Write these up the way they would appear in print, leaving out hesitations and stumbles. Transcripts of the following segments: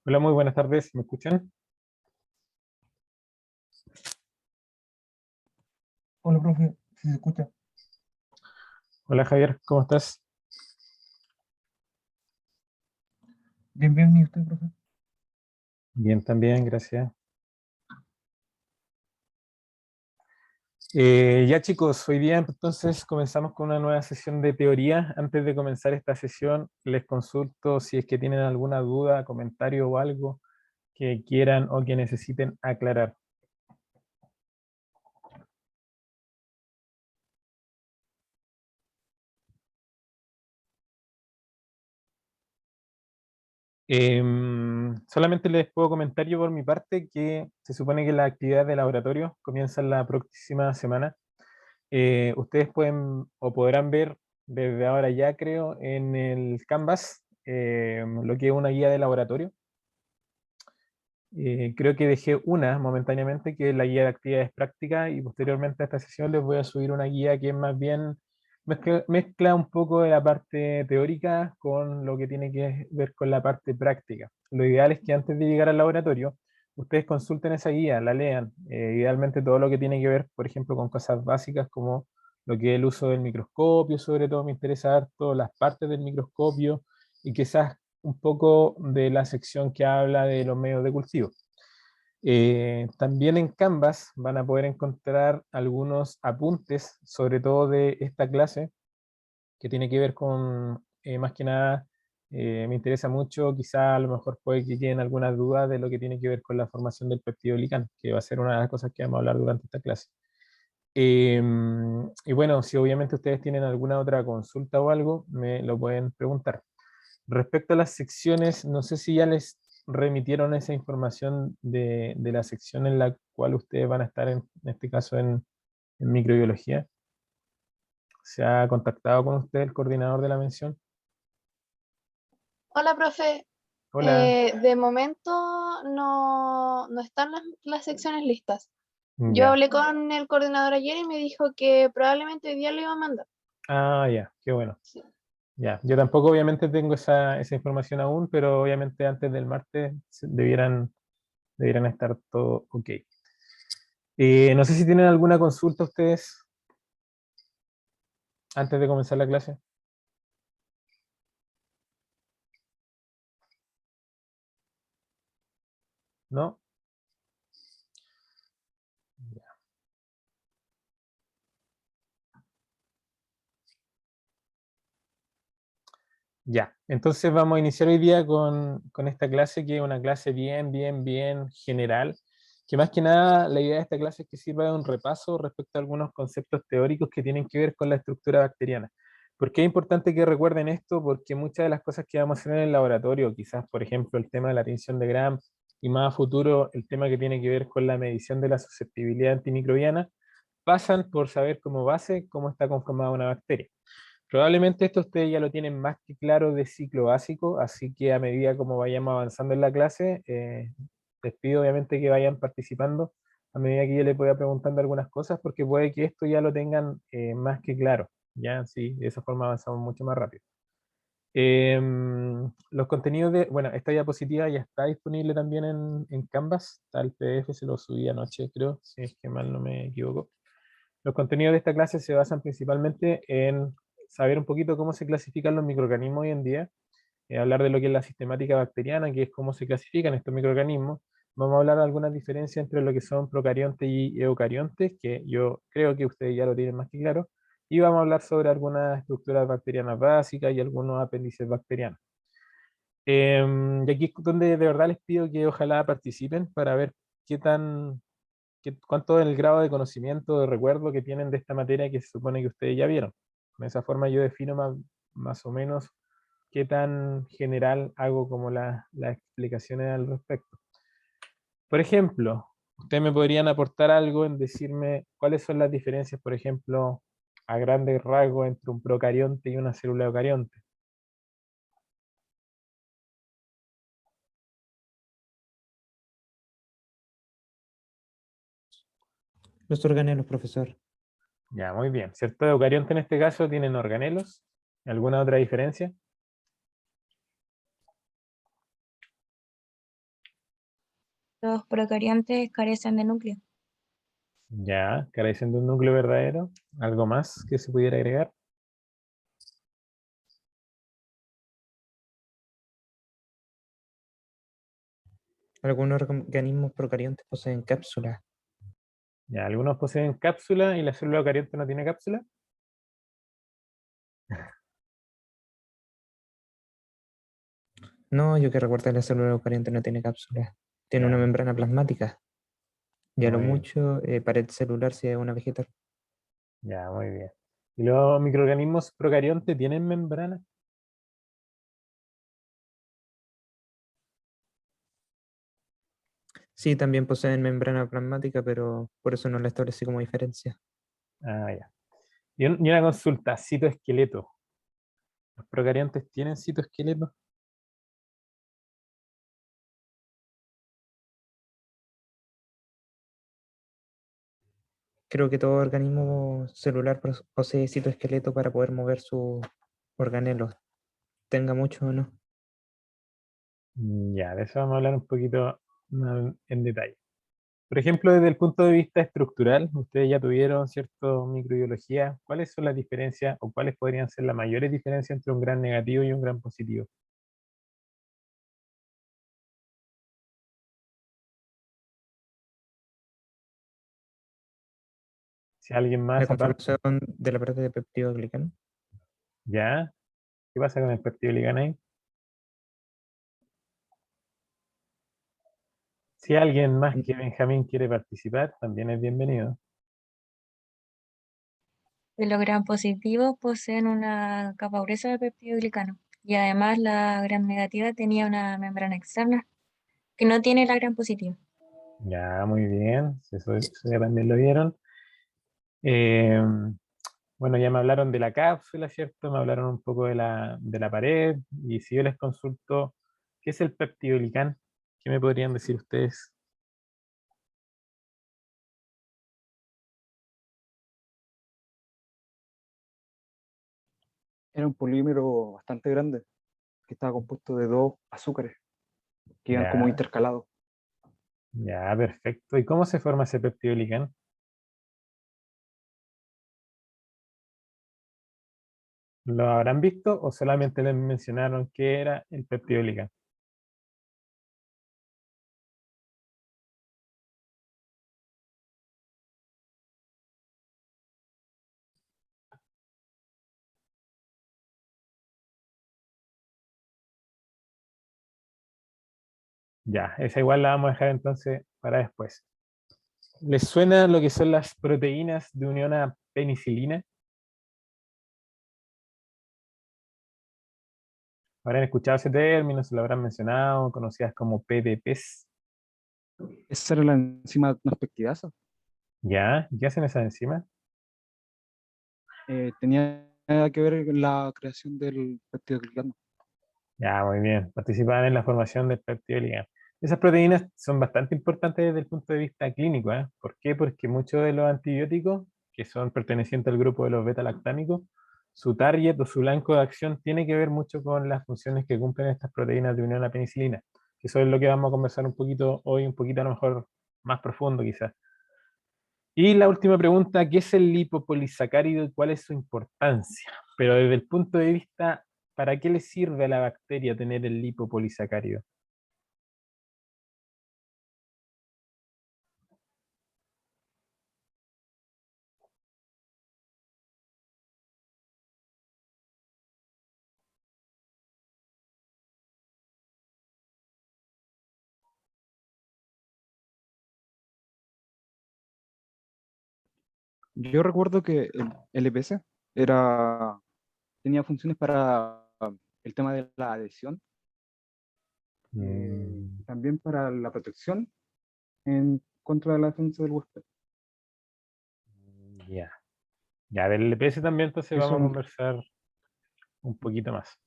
Hola, muy buenas tardes, ¿me escuchan? Hola, profe, si se escucha. Hola Javier, ¿cómo estás? Bien, bien, ¿y usted, profe? Bien, también, gracias. Ya chicos, hoy día entonces comenzamos con una nueva sesión de teoría. Antes de comenzar esta sesión, les consulto si es que tienen alguna duda, comentario o algo que quieran o que necesiten aclarar. Solamente les puedo comentar yo por mi parte que se supone que la actividad de laboratorio comienza la próxima semana. Ustedes pueden o podrán ver desde ahora ya, creo, en el Canvas lo que es una guía de laboratorio. Creo que dejé una momentáneamente, que es la guía de actividades prácticas, y posteriormente a esta sesión les voy a subir una guía que es más bien mezcla un poco de la parte teórica con lo que tiene que ver con la parte práctica. Lo ideal es que antes de llegar al laboratorio, ustedes consulten esa guía, la lean, idealmente todo lo que tiene que ver, por ejemplo, con cosas básicas como lo que es el uso del microscopio, sobre todo me interesa harto las partes del microscopio, y quizás un poco de la sección que habla de los medios de cultivo. También en Canvas van a poder encontrar algunos apuntes, sobre todo de esta clase, que tiene que ver con, más que nada, me interesa mucho, quizá a lo mejor puede que queden algunas dudas de lo que tiene que ver con la formación del peptidoglicano, que va a ser una de las cosas que vamos a hablar durante esta clase. Y bueno, si obviamente ustedes tienen alguna otra consulta o algo, me lo pueden preguntar. Respecto a las secciones, no sé si ya les remitieron esa información de la sección en la cual ustedes van a estar, en este caso en microbiología. ¿Se ha contactado con usted el coordinador de la mención? Hola, profe. Hola. De momento no están las secciones listas. Yo Ya. hablé con el coordinador ayer y me dijo que probablemente hoy día lo iba a mandar. Ah, ya, qué bueno. Sí. Ya, yo tampoco obviamente tengo esa información aún, pero obviamente antes del martes debieran estar todo ok. No sé si tienen alguna consulta ustedes antes de comenzar la clase. ¿No? Ya, entonces vamos a iniciar hoy día con esta clase, que es una clase bien general, que más que nada la idea de esta clase es que sirva de un repaso respecto a algunos conceptos teóricos que tienen que ver con la estructura bacteriana. ¿Por qué es importante que recuerden esto? Porque muchas de las cosas que vamos a hacer en el laboratorio, quizás por ejemplo el tema de la tinción de Gram, y más a futuro el tema que tiene que ver con la medición de la susceptibilidad antimicrobiana, pasan por saber como base cómo está conformada una bacteria. Probablemente esto ustedes ya lo tienen más que claro de ciclo básico, así que a medida como vayamos avanzando en la clase, les pido obviamente que vayan participando a medida que yo les voy preguntando algunas cosas, porque puede que esto ya lo tengan más que claro, ya, sí, de esa forma avanzamos mucho más rápido. Los contenidos bueno, esta diapositiva ya está disponible también en Canvas, está el PDF, se lo subí anoche, creo, si es que mal no me equivoco. Los contenidos de esta clase se basan principalmente en saber un poquito cómo se clasifican los microorganismos hoy en día, hablar de lo que es la sistemática bacteriana, que es cómo se clasifican estos microorganismos. Vamos a hablar de algunas diferencias entre lo que son procariontes y eucariontes, que yo creo que ustedes ya lo tienen más que claro. Y vamos a hablar sobre algunas estructuras bacterianas básicas y algunos apéndices bacterianos. Y aquí es donde de verdad les pido que ojalá participen para ver qué tan cuánto es el grado de conocimiento, de recuerdo que tienen de esta materia que se supone que ustedes ya vieron. De esa forma yo defino más o menos qué tan general hago como las explicaciones al respecto. Por ejemplo, ustedes me podrían aportar algo en decirme cuáles son las diferencias, por ejemplo, a grandes rasgos entre un procarionte y una célula eucarionte. Los organelos, profesor. Ya, muy bien. ¿Cierto? Eucarionte en este caso tienen organelos. ¿Alguna otra diferencia? Los procariontes carecen de núcleo. Ya, carecen de un núcleo verdadero. ¿Algo más que se pudiera agregar? Algunos organismos procariontes poseen cápsulas. Ya, algunos poseen cápsula y la célula eucarionte no tiene cápsula. No, yo que recuerdo la célula eucarionte no tiene cápsulas. Tiene una Ya, membrana plasmática. Y a lo muy bien. mucho, pared celular si es una vegetal. Ya, muy bien. ¿Y los microorganismos procariontes tienen membrana? Sí, también poseen membrana plasmática, pero por eso no la establecí como diferencia. Ah, ya. Y una consulta, citoesqueleto. ¿Los procariontes tienen citoesqueleto? Creo que todo organismo celular posee citoesqueleto para poder mover sus organelos, tenga mucho o no. Ya, de eso vamos a hablar un poquito más en detalle. Por ejemplo, desde el punto de vista estructural, ustedes ya tuvieron cierto microbiología. ¿Cuáles son las diferencias o cuáles podrían ser las mayores diferencias entre un gran negativo y un gran positivo? Si alguien La más aparte, conformación de la pared de peptidoglicano. ¿ya? ¿Qué pasa con el peptidoglicano ahí? Si alguien más que Benjamín quiere participar, también es bienvenido. Los gram positivos poseen una capa gruesa de peptidoglicano. Y además la gram negativa tenía una membrana externa que no tiene la gram positiva. Ya, muy bien. Eso ya también lo vieron. Eh, bueno, ya me hablaron de la cápsula, ¿cierto? Me hablaron un poco de la pared. Y si yo les consulto, ¿qué es el peptidoglicán? ¿Qué me podrían decir ustedes? Era un polímero bastante grande que estaba compuesto de dos azúcares que iban como Ya, intercalados. ya, perfecto. ¿Y cómo se forma ese peptidoglicán? ¿Lo habrán visto o solamente les mencionaron qué era el peptidoglicán? Ya, esa igual la vamos a dejar entonces para después. ¿Les suena lo que son las proteínas de unión a penicilina? ¿Habrán escuchado ese término? ¿Se lo habrán mencionado? Conocidas como PDPs. Esa era la enzima transpeptidasa. ¿Ya? ¿Qué hacen esas enzimas? Tenía que ver con la creación del peptidoglicano. Ya, muy bien. Participaban en la formación del peptidoglicano. Esas proteínas son bastante importantes desde el punto de vista clínico, ¿eh? ¿Por qué? Porque muchos de los antibióticos, que son pertenecientes al grupo de los beta-lactámicos, su target o su blanco de acción tiene que ver mucho con las funciones que cumplen estas proteínas de unión a penicilina. Que eso es lo que vamos a conversar un poquito hoy, un poquito a lo mejor más profundo quizás. Y la última pregunta, ¿qué es el lipopolisacárido y cuál es su importancia? Pero desde el punto de vista, ¿para qué le sirve a la bacteria tener el lipopolisacárido? Yo recuerdo que el LPS era, tenía funciones para el tema de la adhesión, Mm, también para la protección en contra de la defensa del huésped. ya, ya, del LPS también entonces Eso, vamos a conversar un poquito más.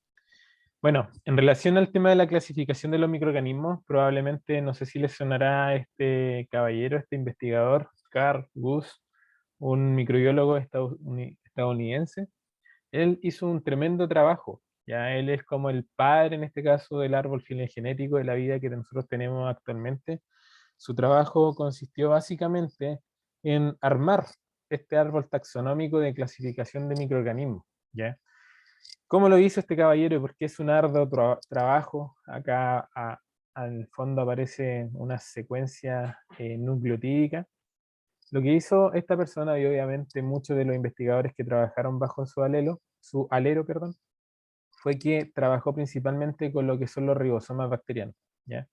Bueno, en relación al tema de la clasificación de los microorganismos, probablemente, no sé si les sonará este caballero, este investigador, Carl Guth, un microbiólogo estadounidense. Él hizo un tremendo trabajo. Ya él es como el padre, en este caso, del árbol filogenético de la vida que nosotros tenemos actualmente. Su trabajo consistió básicamente en armar este árbol taxonómico de clasificación de microorganismos, ¿ya? ¿Cómo lo hizo este caballero? Porque es un arduo trabajo. Acá al fondo aparece una secuencia nucleotídica. Lo que hizo esta persona, y obviamente muchos de los investigadores que trabajaron bajo su alero, perdón, fue que trabajó principalmente con lo que son los ribosomas bacterianos, ¿ya?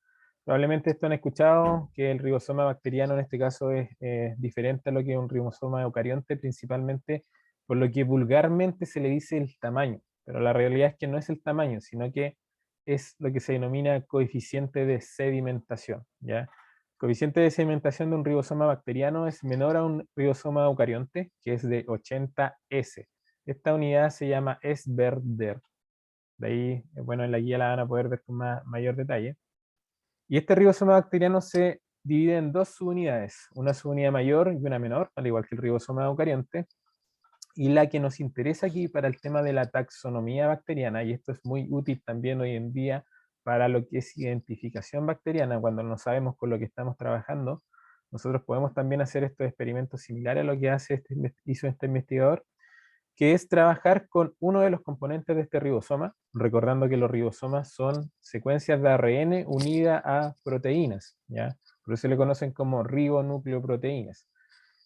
Probablemente esto han escuchado que el ribosoma bacteriano en este caso es diferente a lo que es un ribosoma eucarionte, principalmente por lo que vulgarmente se le dice el tamaño, pero la realidad es que no es el tamaño, sino que es lo que se denomina coeficiente de sedimentación, ¿ya? Coeficiente de sedimentación de un ribosoma bacteriano es menor a un ribosoma eucarionte, que es de 80S. Esta unidad se llama Sverder. De ahí, bueno, en la guía la van a poder ver con mayor detalle. Y este ribosoma bacteriano se divide en dos subunidades, una subunidad mayor y una menor, al igual que el ribosoma eucarionte. Y la que nos interesa aquí para el tema de la taxonomía bacteriana, y esto es muy útil también hoy en día para lo que es identificación bacteriana, cuando no sabemos con lo que estamos trabajando, nosotros podemos también hacer estos experimentos similares a lo que hizo este investigador, que es trabajar con uno de los componentes de este ribosoma, recordando que los ribosomas son secuencias de ARN unidas a proteínas, ¿ya? Por eso se le conocen como ribonucleoproteínas.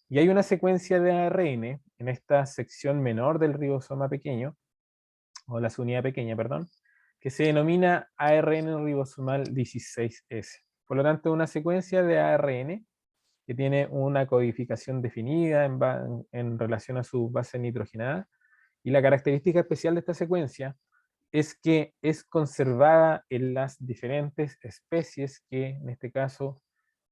Y hay una secuencia de ARN en esta sección menor del ribosoma pequeño, o la subunidad pequeña, perdón, que se denomina ARN ribosomal 16S. Por lo tanto, una secuencia de ARN que tiene una codificación definida en relación a su base nitrogenada. Y la característica especial de esta secuencia es que es conservada en las diferentes especies que en este caso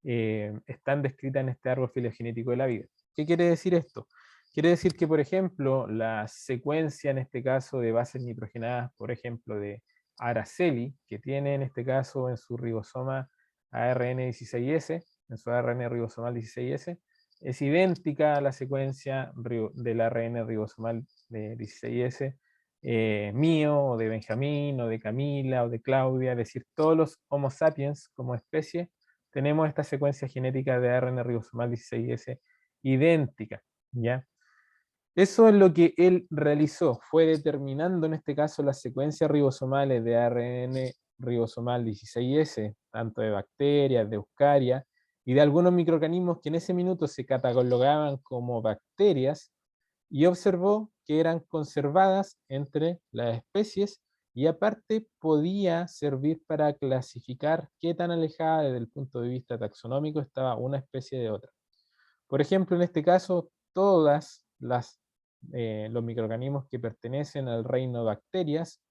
están descritas en este árbol filogenético de la vida. ¿Qué quiere decir esto? Quiere decir que, por ejemplo, la secuencia en este caso de bases nitrogenadas, por ejemplo, de Araceli, que tiene en este caso en su ribosoma ARN16S, en su ARN ribosomal 16S, es idéntica a la secuencia del ARN ribosomal de 16S mío, o de Benjamín, o de Camila, o de Claudia, es decir, todos los Homo sapiens como especie tenemos esta secuencia genética de ARN ribosomal 16S idéntica, ¿ya? Eso es lo que él realizó, fue determinando en este caso las secuencias ribosomales de ARN ribosomal 16S, tanto de bacterias, de eucaria, y de algunos microorganismos que en ese minuto se catalogaban como bacterias, y observó que eran conservadas entre las especies y aparte podía servir para clasificar qué tan alejada desde el punto de vista taxonómico estaba una especie de otra. Por ejemplo, en este caso, todas los microorganismos que pertenecen al reino de bacterias,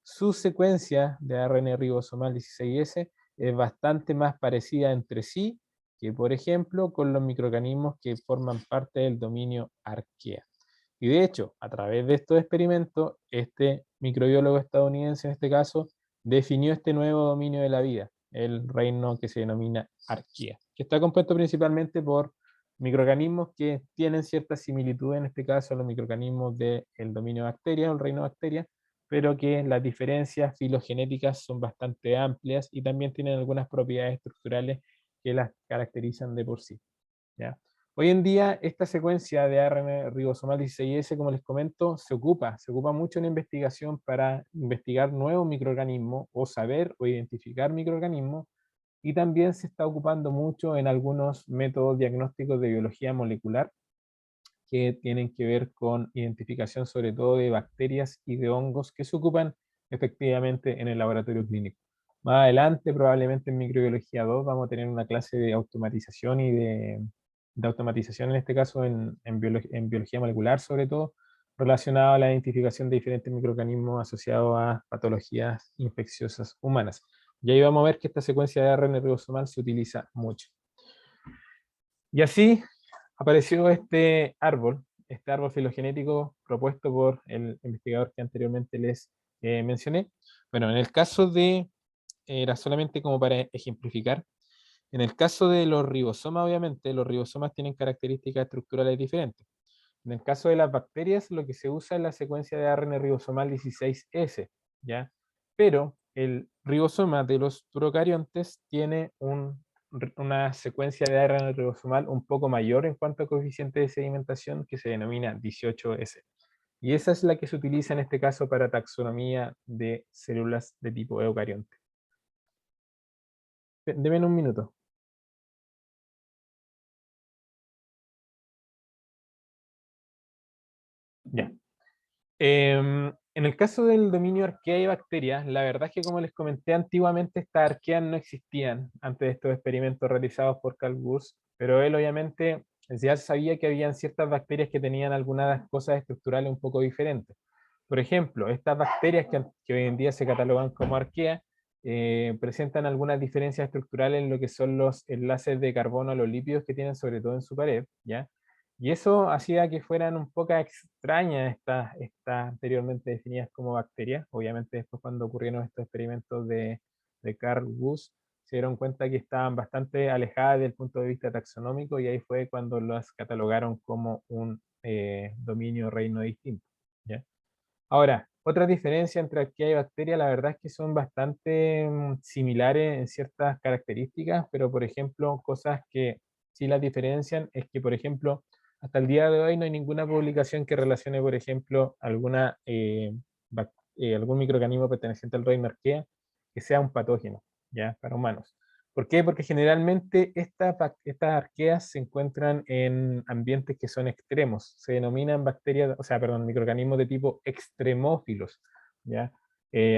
su secuencia de ARN ribosomal 16S es bastante más parecida entre sí que, por ejemplo, con los microorganismos que forman parte del dominio Archaea. Y de hecho, a través de estos experimentos, este microbiólogo estadounidense en este caso, definió este nuevo dominio de la vida, el reino que se denomina Archaea, que está compuesto principalmente por microorganismos que tienen cierta similitud, en este caso a los microorganismos del dominio bacteria o el reino bacteria, pero que las diferencias filogenéticas son bastante amplias y también tienen algunas propiedades estructurales que las caracterizan de por sí, ¿ya? Hoy en día esta secuencia de ARN ribosomal 16S, como les comento, se ocupa mucho en investigación para investigar nuevos microorganismos o saber o identificar microorganismos, y también se está ocupando mucho en algunos métodos diagnósticos de biología molecular que tienen que ver con identificación sobre todo de bacterias y de hongos que se ocupan efectivamente en el laboratorio clínico. Más adelante, probablemente en microbiología 2, vamos a tener una clase de automatización y de automatización, en este caso en biología molecular sobre todo, relacionado a la identificación de diferentes microorganismos asociados a patologías infecciosas humanas. Y ahí vamos a ver que esta secuencia de ARN ribosomal se utiliza mucho. Y así apareció este árbol filogenético propuesto por el investigador que anteriormente les mencioné. Bueno, en el caso de, era solamente como para ejemplificar, en el caso de los ribosomas, obviamente, los ribosomas tienen características estructurales diferentes. En el caso de las bacterias, lo que se usa es la secuencia de ARN ribosomal 16S, ¿ya? Pero el ribosoma de los procariontes tiene un una secuencia de ARN ribosomal un poco mayor en cuanto a coeficiente de sedimentación, que se denomina 18S. Y esa es la que se utiliza en este caso para taxonomía de células de tipo eucarionte. Deme un minuto. Ya. En el caso del dominio arquea y bacterias, la verdad es que, como les comenté antiguamente, estas arqueas no existían antes de estos experimentos realizados por Carl Woese, pero él obviamente ya sabía que habían ciertas bacterias que tenían algunas cosas estructurales un poco diferentes. Por ejemplo, estas bacterias que hoy en día se catalogan como arqueas presentan algunas diferencias estructurales en lo que son los enlaces de carbono a los lípidos que tienen sobre todo en su pared, ¿ya? Y eso hacía que fueran un poco extrañas estas anteriormente definidas como bacterias. Obviamente después, cuando ocurrieron estos experimentos de Carl Woese, se dieron cuenta que estaban bastante alejadas desde el punto de vista taxonómico, y ahí fue cuando las catalogaron como un dominio reino distinto, ¿ya? Ahora, otra diferencia entre arquea y bacteria, la verdad es que son bastante similares en ciertas características, pero por ejemplo, cosas que sí las diferencian es que, por ejemplo, hasta el día de hoy no hay ninguna publicación que relacione, por ejemplo, algún microorganismo perteneciente al reino arquea que sea un patógeno, ¿ya? Para humanos. ¿Por qué? Porque generalmente estas arqueas se encuentran en ambientes que son extremos. Se denominan bacterias, o sea, perdón, microorganismos de tipo extremófilos, ¿ya?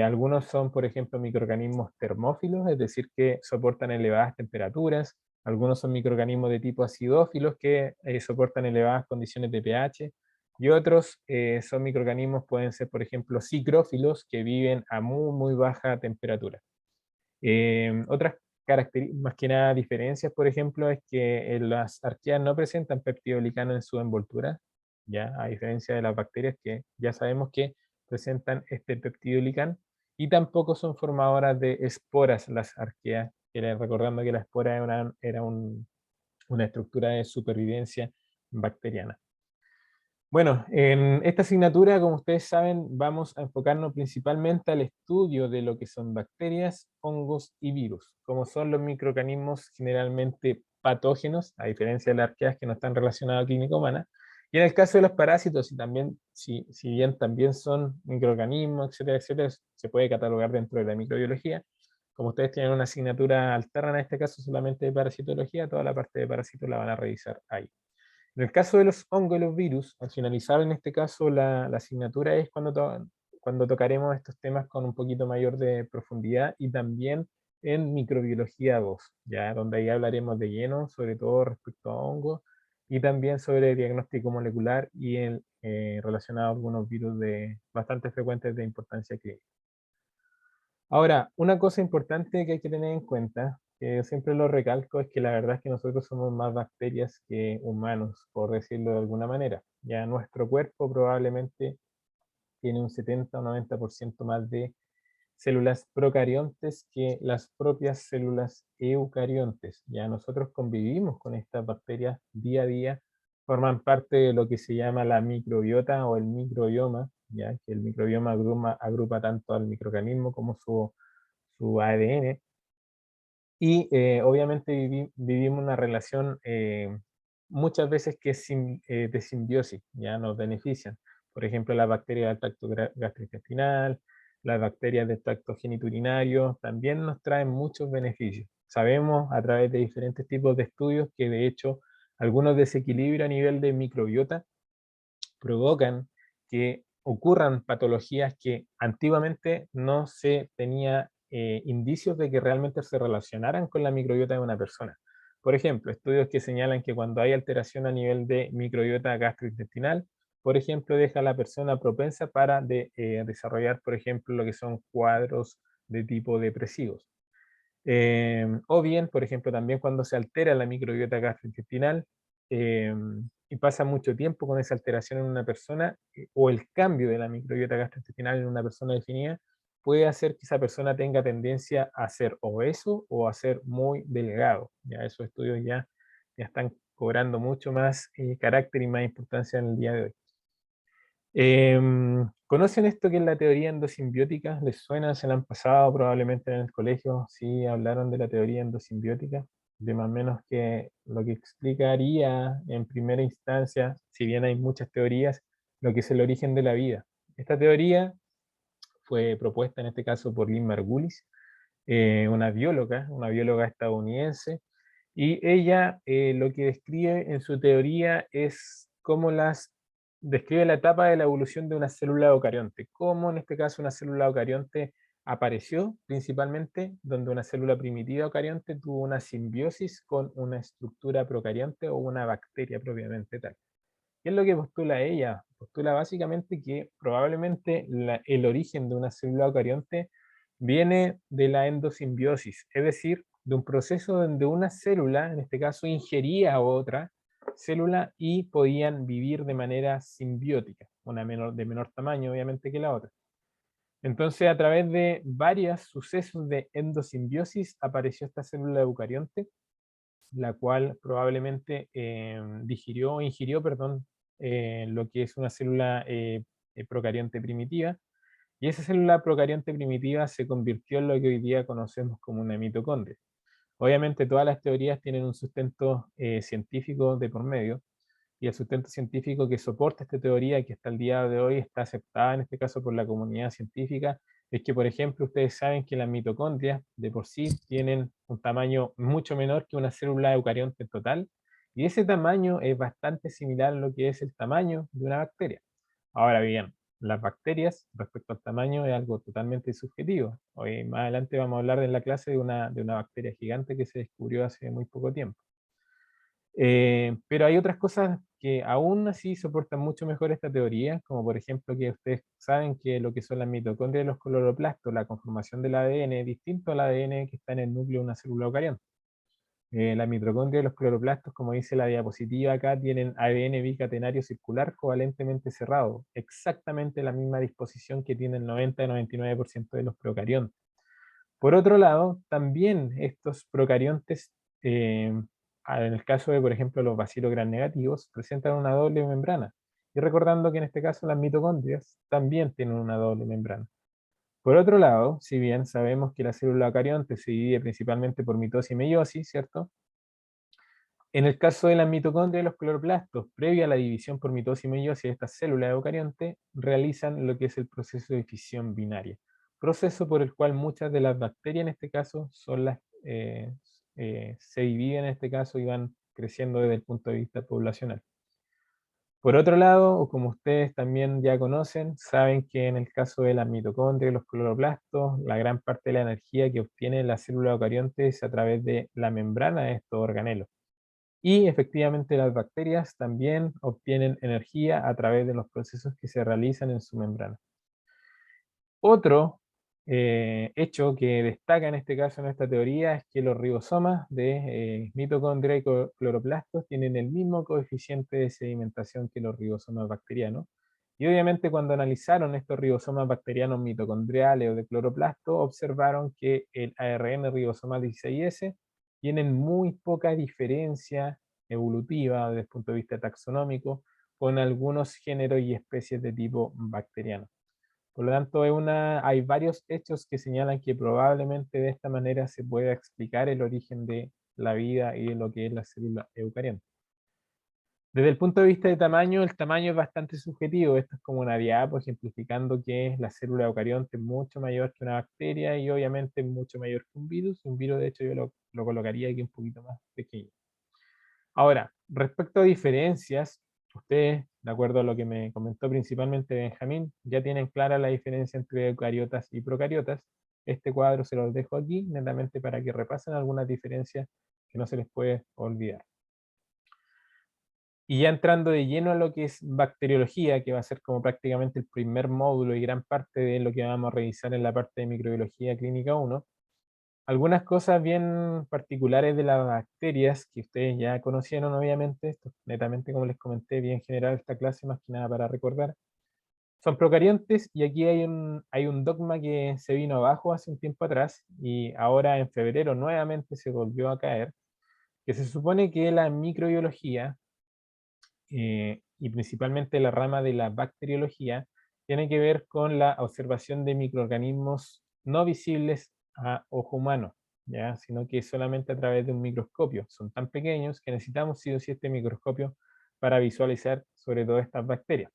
Algunos son, por ejemplo, microorganismos termófilos, es decir, que soportan elevadas temperaturas. Algunos son microorganismos de tipo acidófilos que soportan elevadas condiciones de pH. Y otros son microorganismos, pueden ser, por ejemplo, psicrófilos, que viven a muy, muy baja temperatura. Otras características, más que nada diferencias, por ejemplo, es que las arqueas no presentan peptidoglicano en su envoltura, ya, a diferencia de las bacterias que ya sabemos que presentan este peptidoglicano, y tampoco son formadoras de esporas las arqueas, recordando que la espora una estructura de supervivencia bacteriana. Bueno, en esta asignatura, como ustedes saben, vamos a enfocarnos principalmente al estudio de lo que son bacterias, hongos y virus, como son los microorganismos generalmente patógenos, a diferencia de las arqueas que no están relacionadas a clínica humana. Y en el caso de los parásitos, y también, si bien también son microorganismos, etcétera, etcétera, se puede catalogar dentro de la microbiología. Como ustedes tienen una asignatura alterna, en este caso solamente de parasitología, toda la parte de parásitos la van a revisar ahí. En el caso de los hongos y los virus, al finalizar en este caso la asignatura es cuando tocaremos estos temas con un poquito mayor de profundidad, y también en microbiología 2, ya, donde ahí hablaremos de lleno, sobre todo respecto a hongos, y también sobre diagnóstico molecular y relacionado a algunos virus bastante frecuentes de importancia clínica. Ahora, una cosa importante que hay que tener en cuenta, que yo siempre lo recalco, es que la verdad es que nosotros somos más bacterias que humanos, por decirlo de alguna manera. Ya nuestro cuerpo probablemente tiene un 70 o 90% más de células procariontes que las propias células eucariontes. Ya nosotros convivimos con estas bacterias día a día, forman parte de lo que se llama la microbiota o el microbioma, ya que el microbioma agrupa tanto al microorganismo como su ADN, y obviamente vivimos una relación muchas veces que es de simbiosis, ya nos benefician. Por ejemplo, las bacterias del tracto gastrointestinal, las bacterias del tracto genitourinario, también nos traen muchos beneficios. Sabemos a través de diferentes tipos de estudios que, de hecho, algunos desequilibrios a nivel de microbiota provocan que ocurran patologías que antiguamente no se tenía indicios de que realmente se relacionaran con la microbiota de una persona. Por ejemplo, estudios que señalan que cuando hay alteración a nivel de microbiota gastrointestinal, por ejemplo, deja a la persona propensa para desarrollar, por ejemplo, lo que son cuadros de tipo depresivos. O bien, por ejemplo, también cuando se altera la microbiota gastrointestinal y pasa mucho tiempo con esa alteración en una persona, o el cambio de la microbiota gastrointestinal en una persona definida, puede hacer que esa persona tenga tendencia a ser obeso o a ser muy delgado. Ya esos estudios ya están cobrando mucho más carácter y más importancia en el día de hoy. ¿Conocen esto que es la teoría endosimbiótica? ¿Les suena? ¿Se la han pasado probablemente en el colegio? Sí, hablaron de la teoría endosimbiótica. de más o menos que lo que explicaría en primera instancia, si bien hay muchas teorías, lo que es el origen de la vida. Esta teoría fue propuesta en este caso por Lynn Margulis, una bióloga estadounidense, y ella lo que describe en su teoría es cómo describe la etapa de la evolución de una célula eucarionte, cómo en este caso una célula eucarionte apareció principalmente donde una célula primitiva eucarionte tuvo una simbiosis con una estructura procarionte o una bacteria propiamente tal. ¿Qué es lo que postula ella? Postula básicamente que probablemente el origen de una célula eucarionte viene de la endosimbiosis, es decir, de un proceso donde una célula, en este caso, ingería a otra célula y podían vivir de manera simbiótica, de menor tamaño obviamente que la otra. Entonces, a través de varios sucesos de endosimbiosis apareció esta célula eucarionte, la cual probablemente ingirió, perdón, lo que es una célula procarionte primitiva, y esa célula procarionte primitiva se convirtió en lo que hoy día conocemos como una mitocondria. Obviamente todas las teorías tienen un sustento científico de por medio, y el sustento científico que soporta esta teoría, que hasta el día de hoy está aceptada en este caso por la comunidad científica, es que, por ejemplo, ustedes saben que las mitocondrias de por sí tienen un tamaño mucho menor que una célula eucarionte total, y ese tamaño es bastante similar a lo que es el tamaño de una bacteria. Ahora bien, las bacterias, respecto al tamaño, es algo totalmente subjetivo. Hoy más adelante vamos a hablar en la clase de una bacteria gigante que se descubrió hace muy poco tiempo. Pero hay otras cosas que aún así soportan mucho mejor esta teoría, como por ejemplo que ustedes saben que lo que son las mitocondrias y los cloroplastos, la conformación del ADN es distinto al ADN que está en el núcleo de una célula eucarionte. La mitocondria y los cloroplastos, como dice la diapositiva acá, tienen ADN bicatenario circular covalentemente cerrado, exactamente la misma disposición que tiene el 90-99% de los procariontes. Por otro lado, también estos procariontes, en el caso de, por ejemplo, los bacilos gram negativos, presentan una doble membrana. Y recordando que en este caso las mitocondrias también tienen una doble membrana. Por otro lado, si bien sabemos que la célula eucarionte se divide principalmente por mitosis y meiosis, ¿cierto? En el caso de las mitocondrias y los cloroplastos, previa a la división por mitosis y meiosis de estas células eucariontes, realizan lo que es el proceso de fisión binaria, proceso por el cual muchas de las bacterias en este caso se dividen en este caso y van creciendo desde el punto de vista poblacional. Por otro lado, o como ustedes también ya conocen, saben que en el caso de las mitocondrias y los cloroplastos, la gran parte de la energía que obtiene la célula eucarionte es a través de la membrana de estos organelos. Y efectivamente las bacterias también obtienen energía a través de los procesos que se realizan en su membrana. Otro hecho que destaca en este caso en esta teoría es que los ribosomas de mitocondria y cloroplastos tienen el mismo coeficiente de sedimentación que los ribosomas bacterianos. Y obviamente cuando analizaron estos ribosomas bacterianos mitocondriales o de cloroplastos, observaron que el ARN ribosomal 16S tienen muy poca diferencia evolutiva desde el punto de vista taxonómico con algunos géneros y especies de tipo bacteriano. Por lo tanto, hay varios hechos que señalan que probablemente de esta manera se pueda explicar el origen de la vida y de lo que es la célula eucarionte. Desde el punto de vista de tamaño, el tamaño es bastante subjetivo. Esto es como una diapo ejemplificando que la célula eucarionte es mucho mayor que una bacteria y obviamente es mucho mayor que un virus. Un virus, de hecho, yo lo colocaría aquí un poquito más pequeño. Ahora, respecto a diferencias, ustedes, de acuerdo a lo que me comentó principalmente Benjamín, ya tienen clara la diferencia entre eucariotas y procariotas. Este cuadro se los dejo aquí, netamente para que repasen algunas diferencias que no se les puede olvidar. Y ya entrando de lleno a lo que es bacteriología, que va a ser como prácticamente el primer módulo y gran parte de lo que vamos a revisar en la parte de microbiología clínica 1, algunas cosas bien particulares de las bacterias que ustedes ya conocieron, obviamente, esto netamente como les comenté, bien general esta clase, más que nada para recordar, son procariontes y aquí hay un dogma que se vino abajo hace un tiempo atrás y ahora en febrero nuevamente se volvió a caer, que se supone que la microbiología y principalmente la rama de la bacteriología tiene que ver con la observación de microorganismos no visibles a ojo humano. ¿ya? Sino que solamente a través de un microscopio. Son tan pequeños que necesitamos sí o sí este microscopio para visualizar sobre todo estas bacterias.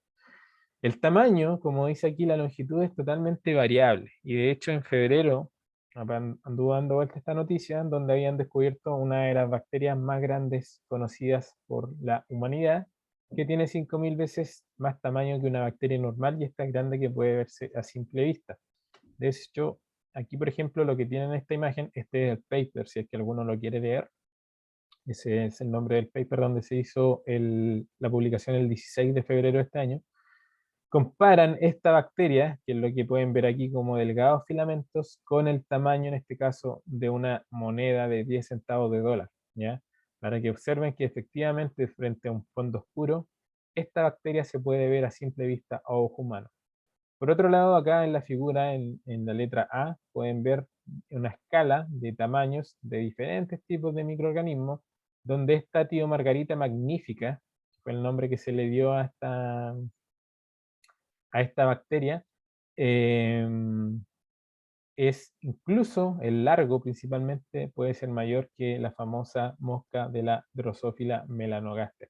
El tamaño, como dice aquí, la longitud es totalmente variable. Y de hecho en febrero anduvo dando vuelta esta noticia donde habían descubierto una de las bacterias más grandes conocidas por la humanidad, que tiene 5.000 veces más tamaño que una bacteria normal y es tan grande que puede verse a simple vista. De hecho, aquí por ejemplo lo que tiene en esta imagen, este es el paper, si es que alguno lo quiere leer. Ese es el nombre del paper donde se hizo la publicación el 16 de febrero de este año. Comparan esta bacteria, que es lo que pueden ver aquí como delgados filamentos, con el tamaño, en este caso, de una moneda de 10 centavos de dólar, ¿ya? Para que observen que efectivamente frente a un fondo oscuro, esta bacteria se puede ver a simple vista a ojo humano. Por otro lado, acá en la figura, en la letra A, pueden ver una escala de tamaños de diferentes tipos de microorganismos, donde esta Margarita magnífica, que fue el nombre que se le dio a esta bacteria, es incluso el largo principalmente puede ser mayor que la famosa mosca de la Drosophila melanogaster.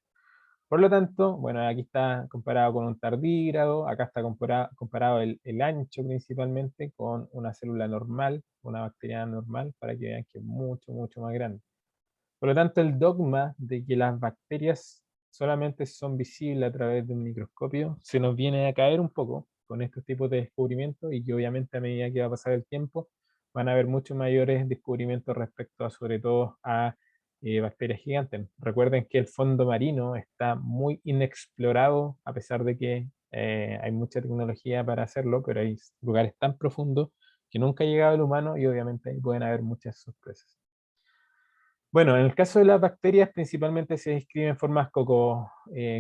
Por lo tanto, bueno, aquí está comparado con un tardígrado, acá está comparado el ancho principalmente con una célula normal, una bacteria normal, para que vean que es mucho, mucho más grande. Por lo tanto, el dogma de que las bacterias solamente son visibles a través de un microscopio se nos viene a caer un poco con estos tipos de descubrimientos y que obviamente a medida que va a pasar el tiempo van a haber muchos mayores descubrimientos respecto a sobre todo a bacterias gigantes. Recuerden que el fondo marino está muy inexplorado a pesar de que hay mucha tecnología para hacerlo, pero hay lugares tan profundos que nunca ha llegado el humano y obviamente ahí pueden haber muchas sorpresas. Bueno, en el caso de las bacterias, principalmente se describen formas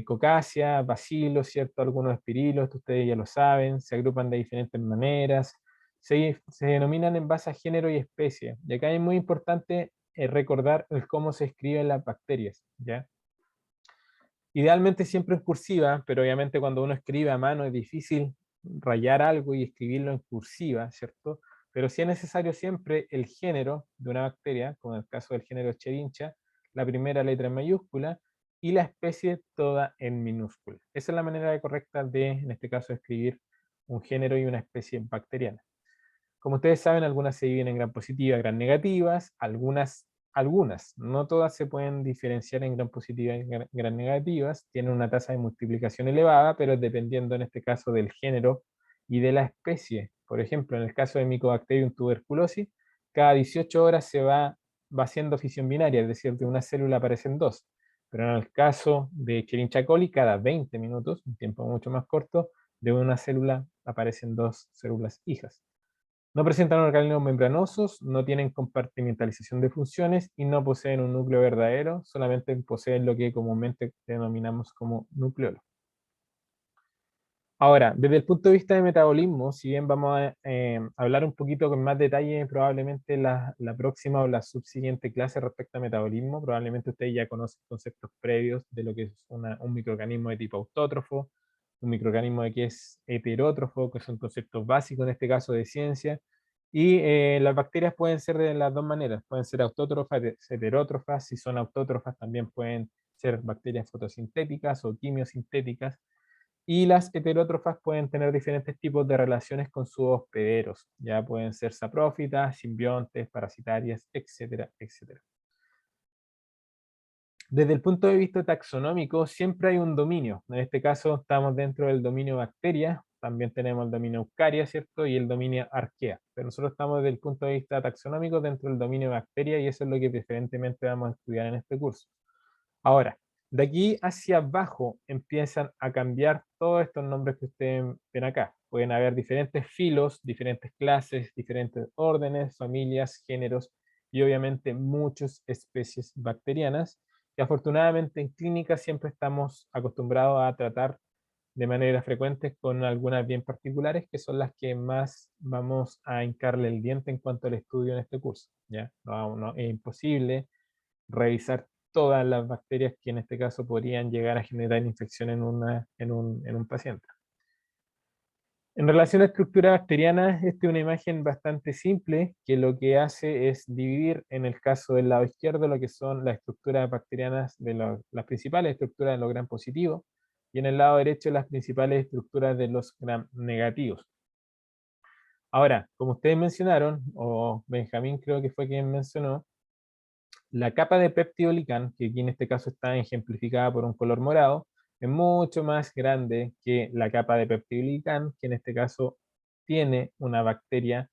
cocáceas, bacilos, ¿cierto? Algunos espirilos, esto ustedes ya lo saben, se agrupan de diferentes maneras, se denominan en base a género y especie. Y acá es muy importante recordar cómo se escriben las bacterias, ¿ya? Idealmente siempre en cursiva, pero obviamente cuando uno escribe a mano es difícil rayar algo y escribirlo en cursiva, ¿cierto? Pero sí es necesario siempre el género de una bacteria, como en el caso del género Escherichia, la primera letra en mayúscula y la especie toda en minúscula. Esa es la manera correcta de, en este caso, escribir un género y una especie bacteriana. Como ustedes saben, algunas se dividen en gran positivas, gran negativas, algunas, no todas se pueden diferenciar en gran positivas y gran negativas, tienen una tasa de multiplicación elevada, pero dependiendo en este caso del género y de la especie. Por ejemplo, en el caso de Mycobacterium tuberculosis, cada 18 horas se va haciendo fisión binaria, es decir, de una célula aparecen dos. Pero en el caso de Escherichia coli, cada 20 minutos, un tiempo mucho más corto, de una célula aparecen dos células hijas. No presentan organismos membranosos, no tienen compartimentalización de funciones y no poseen un núcleo verdadero, solamente poseen lo que comúnmente denominamos como nucleolo. Ahora, desde el punto de vista de metabolismo, si bien vamos a hablar un poquito con más detalle, probablemente la próxima o la subsiguiente clase respecto a metabolismo, probablemente ustedes ya conocen conceptos previos de lo que es un microorganismo de tipo autótrofo, un microorganismo de que es heterótrofo, que son conceptos básicos en este caso de ciencia, y las bacterias pueden ser de las dos maneras, pueden ser autótrofas, heterótrofas, si son autótrofas también pueden ser bacterias fotosintéticas o quimiosintéticas, y las heterótrofas pueden tener diferentes tipos de relaciones con sus hospederos, ya pueden ser saprófitas, simbiontes, parasitarias, etcétera, etcétera. Desde el punto de vista taxonómico, siempre hay un dominio. En este caso, estamos dentro del dominio bacteria, también tenemos el dominio eucaria, ¿cierto? Y el dominio arquea. Pero nosotros estamos desde el punto de vista taxonómico dentro del dominio bacteria y eso es lo que preferentemente vamos a estudiar en este curso. Ahora, de aquí hacia abajo empiezan a cambiar todos estos nombres que ustedes ven acá. Pueden haber diferentes filos, diferentes clases, diferentes órdenes, familias, géneros y obviamente muchas especies bacterianas que afortunadamente en clínica siempre estamos acostumbrados a tratar de manera frecuente con algunas bien particulares que son las que más vamos a hincarle el diente en cuanto al estudio en este curso. ¿Ya? No, es imposible revisar todas las bacterias que en este caso podrían llegar a generar infección en un paciente. En relación a estructura bacteriana, esta es una imagen bastante simple que lo que hace es dividir, en el caso del lado izquierdo, lo que son las estructuras bacterianas de las principales estructuras de los gram positivos, y en el lado derecho las principales estructuras de los gram negativos. Ahora, como ustedes mencionaron, o Benjamín creo que fue quien mencionó, la capa de peptidolicán, que aquí en este caso está ejemplificada por un color morado, es mucho más grande que la capa de peptidolicán, que en este caso tiene una bacteria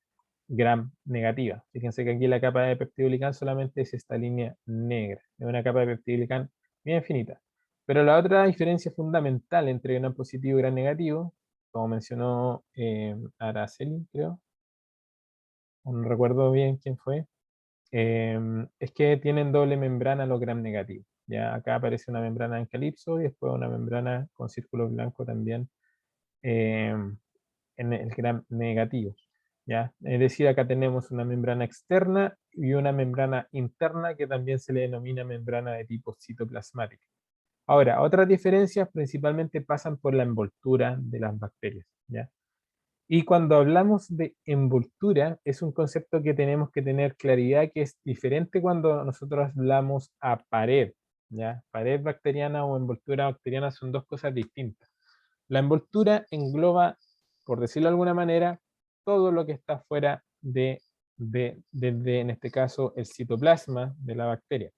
gram negativa. Fíjense que aquí la capa de peptidolicán solamente es esta línea negra, es una capa de peptidolicán bien finita. Pero la otra diferencia fundamental entre gram positivo y gram negativo, como mencionó Araceli, creo, no recuerdo bien quién fue, es que tienen doble membrana los gram negativos. Ya acá aparece una membrana en calipso y después una membrana con círculo blanco también en el gram negativo. ¿Ya? Es decir, acá tenemos una membrana externa y una membrana interna que también se le denomina membrana de tipo citoplasmática. Ahora, otras diferencias principalmente pasan por la envoltura de las bacterias. ¿Ya? Y cuando hablamos de envoltura, es un concepto que tenemos que tener claridad, que es diferente cuando nosotros hablamos a pared, ¿ya? Pared bacteriana o envoltura bacteriana son dos cosas distintas. La envoltura engloba, por decirlo de alguna manera, todo lo que está fuera de en este caso, el citoplasma de la bacteria.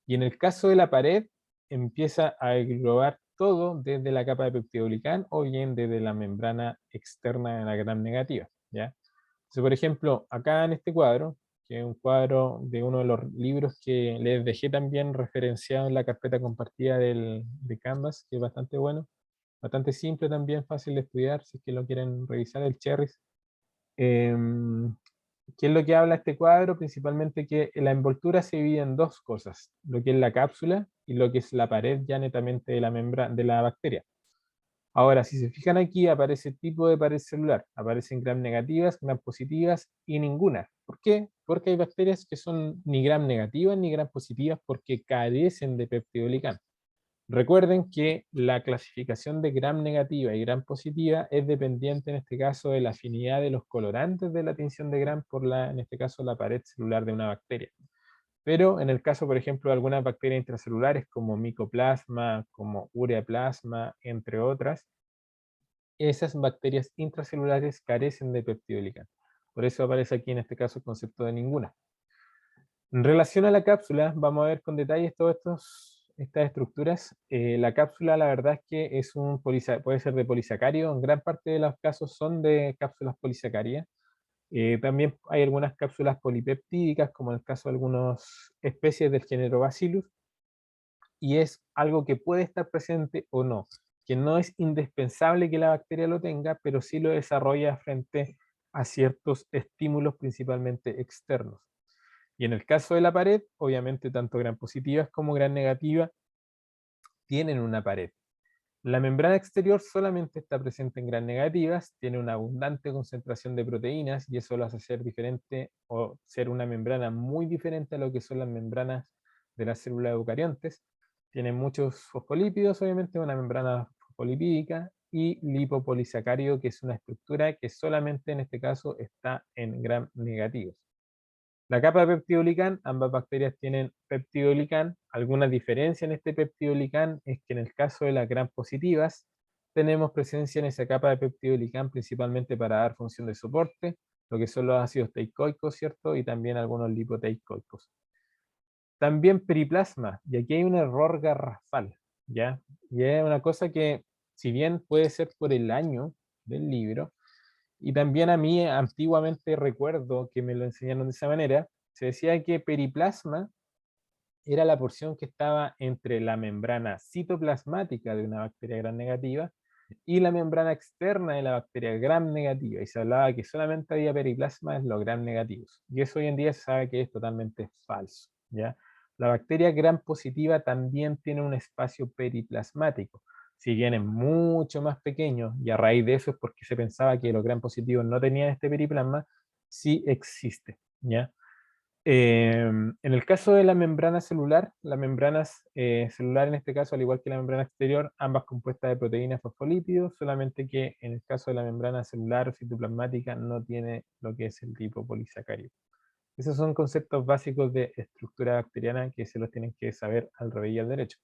Y en el caso de la pared, empieza a englobar todo desde la capa de peptidolicán o bien desde la membrana externa de la gram negativa, ¿ya? Entonces, por ejemplo, acá en este cuadro, que es un cuadro de uno de los libros que les dejé también referenciado en la carpeta compartida de Canvas, que es bastante bueno, bastante simple también, fácil de estudiar, si es que lo quieren revisar, el Cherries. ¿Qué es lo que habla este cuadro? Principalmente que la envoltura se divide en dos cosas, lo que es la cápsula y lo que es la pared ya netamente de la membrana de la bacteria. Ahora, si se fijan aquí, aparece el tipo de pared celular. Aparecen gram negativas, gram positivas y ninguna. ¿Por qué? Porque hay bacterias que son ni gram negativas ni gram positivas porque carecen de peptidolicán. Recuerden que la clasificación de gram negativa y gram positiva es dependiente en este caso de la afinidad de los colorantes de la tinción de gram por en este caso, la pared celular de una bacteria. Pero en el caso, por ejemplo, de algunas bacterias intracelulares como micoplasma, como ureaplasma, entre otras, esas bacterias intracelulares carecen de peptidolicán. Por eso aparece aquí en este caso el concepto de ninguna. En relación a la cápsula, vamos a ver con detalles todas estas estructuras. La cápsula, la verdad es que es puede ser de polisacario, en gran parte de los casos son de cápsulas polisacáridas. También hay algunas cápsulas polipeptídicas, como en el caso de algunas especies del género Bacillus, y es algo que puede estar presente o no, que no es indispensable que la bacteria lo tenga, pero sí lo desarrolla frente a ciertos estímulos principalmente externos. Y en el caso de la pared, obviamente tanto gram positivas como gram negativas tienen una pared. La membrana exterior solamente está presente en gram negativas, tiene una abundante concentración de proteínas y eso lo hace ser diferente o ser una membrana muy diferente a lo que son las membranas de las células eucariontes. Tiene muchos fosfolípidos, obviamente, una membrana fosfolipídica y lipopolisacárido, que es una estructura que solamente en este caso está en gram negativos. La capa de peptidolicán, ambas bacterias tienen peptidolicán. Alguna diferencia en este peptidolicán es que en el caso de las gram positivas, tenemos presencia en esa capa de peptidolicán principalmente para dar función de soporte, lo que son los ácidos teicoicos, ¿cierto? Y también algunos lipoteicoicos. También periplasma, y aquí hay un error garrafal, ¿ya? Y es una cosa que, si bien puede ser por el año del libro, y también a mí antiguamente recuerdo que me lo enseñaron de esa manera, se decía que periplasma era la porción que estaba entre la membrana citoplasmática de una bacteria gram negativa y la membrana externa de la bacteria gram negativa, y se hablaba que solamente había periplasma en los gram negativos. Y eso hoy en día se sabe que es totalmente falso, ¿ya? La bacteria gram positiva también tiene un espacio periplasmático, si bien es mucho más pequeño, y a raíz de eso es porque se pensaba que los gram positivos no tenían este periplasma, sí existe, ¿ya? En el caso de la membrana celular, las membranas celular en este caso, al igual que la membrana exterior, ambas compuestas de proteínas fosfolípidos, solamente que en el caso de la membrana celular o citoplasmática no tiene lo que es el tipo polisacárido. Esos son conceptos básicos de estructura bacteriana que se los tienen que saber al revés y al derecho.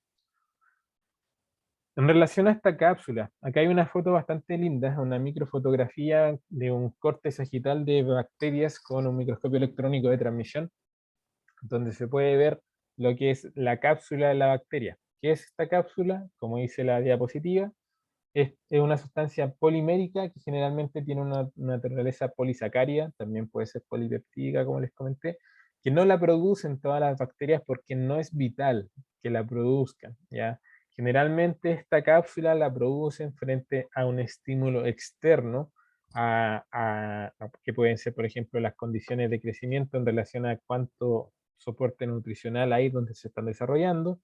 En relación a esta cápsula, acá hay una foto bastante linda, una microfotografía de un corte sagital de bacterias con un microscopio electrónico de transmisión, donde se puede ver lo que es la cápsula de la bacteria. ¿Qué es esta cápsula? Como dice la diapositiva, es una sustancia polimérica que generalmente tiene una naturaleza polisacárica, también puede ser polipeptídica, como les comenté, que no la producen todas las bacterias porque no es vital que la produzcan, ¿ya? Generalmente esta cápsula la producen frente a un estímulo externo, que pueden ser, por ejemplo, las condiciones de crecimiento en relación a cuánto soporte nutricional hay donde se están desarrollando,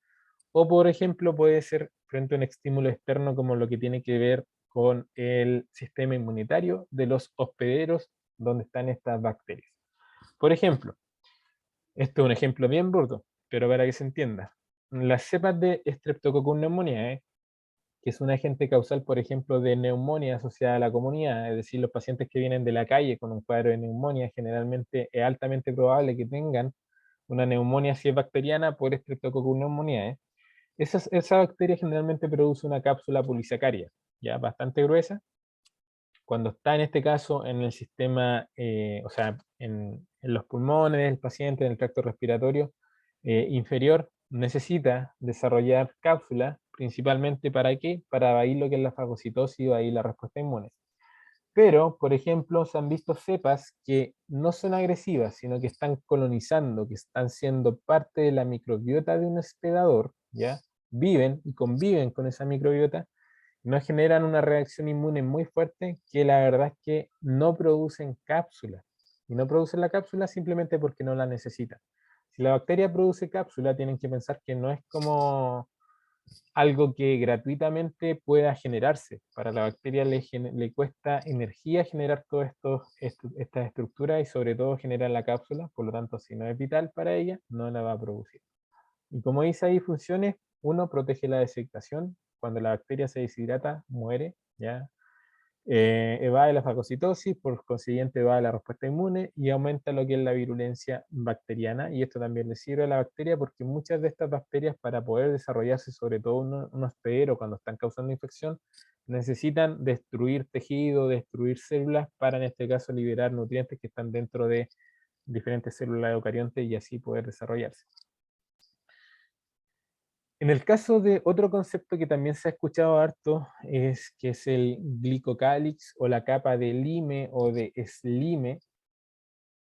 o por ejemplo puede ser frente a un estímulo externo como lo que tiene que ver con el sistema inmunitario de los hospederos donde están estas bacterias. Por ejemplo, esto es un ejemplo bien burdo, pero para que se entienda. Las cepas de Streptococcus pneumoniae, que es un agente causal, por ejemplo, de neumonía asociada a la comunidad, es decir, los pacientes que vienen de la calle con un cuadro de neumonía, generalmente es altamente probable que tengan una neumonía si es bacteriana por Streptococcus pneumoniae. Esa bacteria generalmente produce una cápsula polisacárica, ya bastante gruesa. Cuando está en este caso en el sistema, o sea, en los pulmones del paciente, en el tracto respiratorio inferior, necesita desarrollar cápsulas, principalmente ¿para qué? Para evadir lo que es la fagocitosis y evadir la respuesta inmune. Pero, por ejemplo, se han visto cepas que no son agresivas, sino que están colonizando, que están siendo parte de la microbiota de un hospedador, ¿ya? Viven y conviven con esa microbiota, no generan una reacción inmune muy fuerte que la verdad es que no producen cápsula. Y no producen la cápsula simplemente porque no la necesitan. Si la bacteria produce cápsula, tienen que pensar que no es como algo que gratuitamente pueda generarse. Para la bacteria le cuesta energía generar todas estas estructuras y sobre todo generar la cápsula, por lo tanto si no es vital para ella, no la va a producir. Y como dice ahí funciones, uno protege la desecación, cuando la bacteria se deshidrata, muere, ¿ya? Evade la fagocitosis, por consiguiente evade la respuesta inmune y aumenta lo que es la virulencia bacteriana, y esto también le sirve a la bacteria porque muchas de estas bacterias, para poder desarrollarse, sobre todo un hospedero cuando están causando infección, necesitan destruir tejido, destruir células para en este caso liberar nutrientes que están dentro de diferentes células eucariontes y así poder desarrollarse. En el caso de otro concepto que también se ha escuchado harto, es que es el glicocálix o la capa de Lyme o de Slime,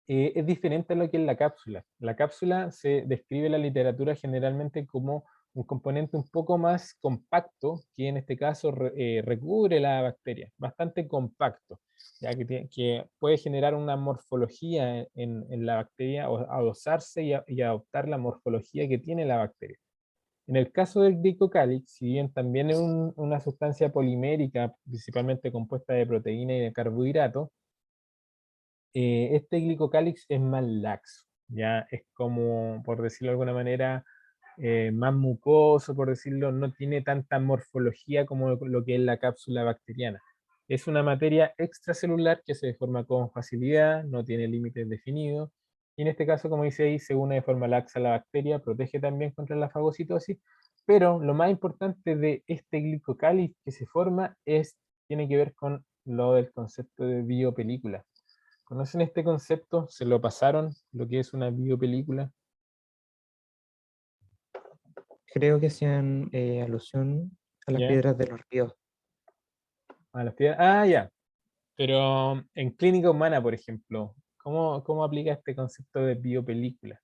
es diferente a lo que es la cápsula. La cápsula se describe en la literatura generalmente como un componente un poco más compacto, que en este caso recubre la bacteria, bastante compacto, ya que puede generar una morfología en la bacteria o adosarse y adoptar la morfología que tiene la bacteria. En el caso del glicocálix, si bien también es una sustancia polimérica, principalmente compuesta de proteína y de carbohidratos, este glicocálix es más laxo, ya es como, por decirlo de alguna manera, más mucoso, por decirlo, no tiene tanta morfología como lo que es la cápsula bacteriana. Es una materia extracelular que se deforma con facilidad, no tiene límites definidos, y en este caso, como dice ahí, se une de forma laxa a la bacteria, protege también contra la fagocitosis, pero lo más importante de este glicocálix que se forma tiene que ver con lo del concepto de biopelícula. ¿Conocen este concepto? ¿Se lo pasaron? Lo que es una biopelícula. Creo que hacían alusión a las ¿Ya? piedras de los ríos. A las piedras. Ah, ya. Pero en clínica humana, por ejemplo, ¿cómo aplica este concepto de biopelícula?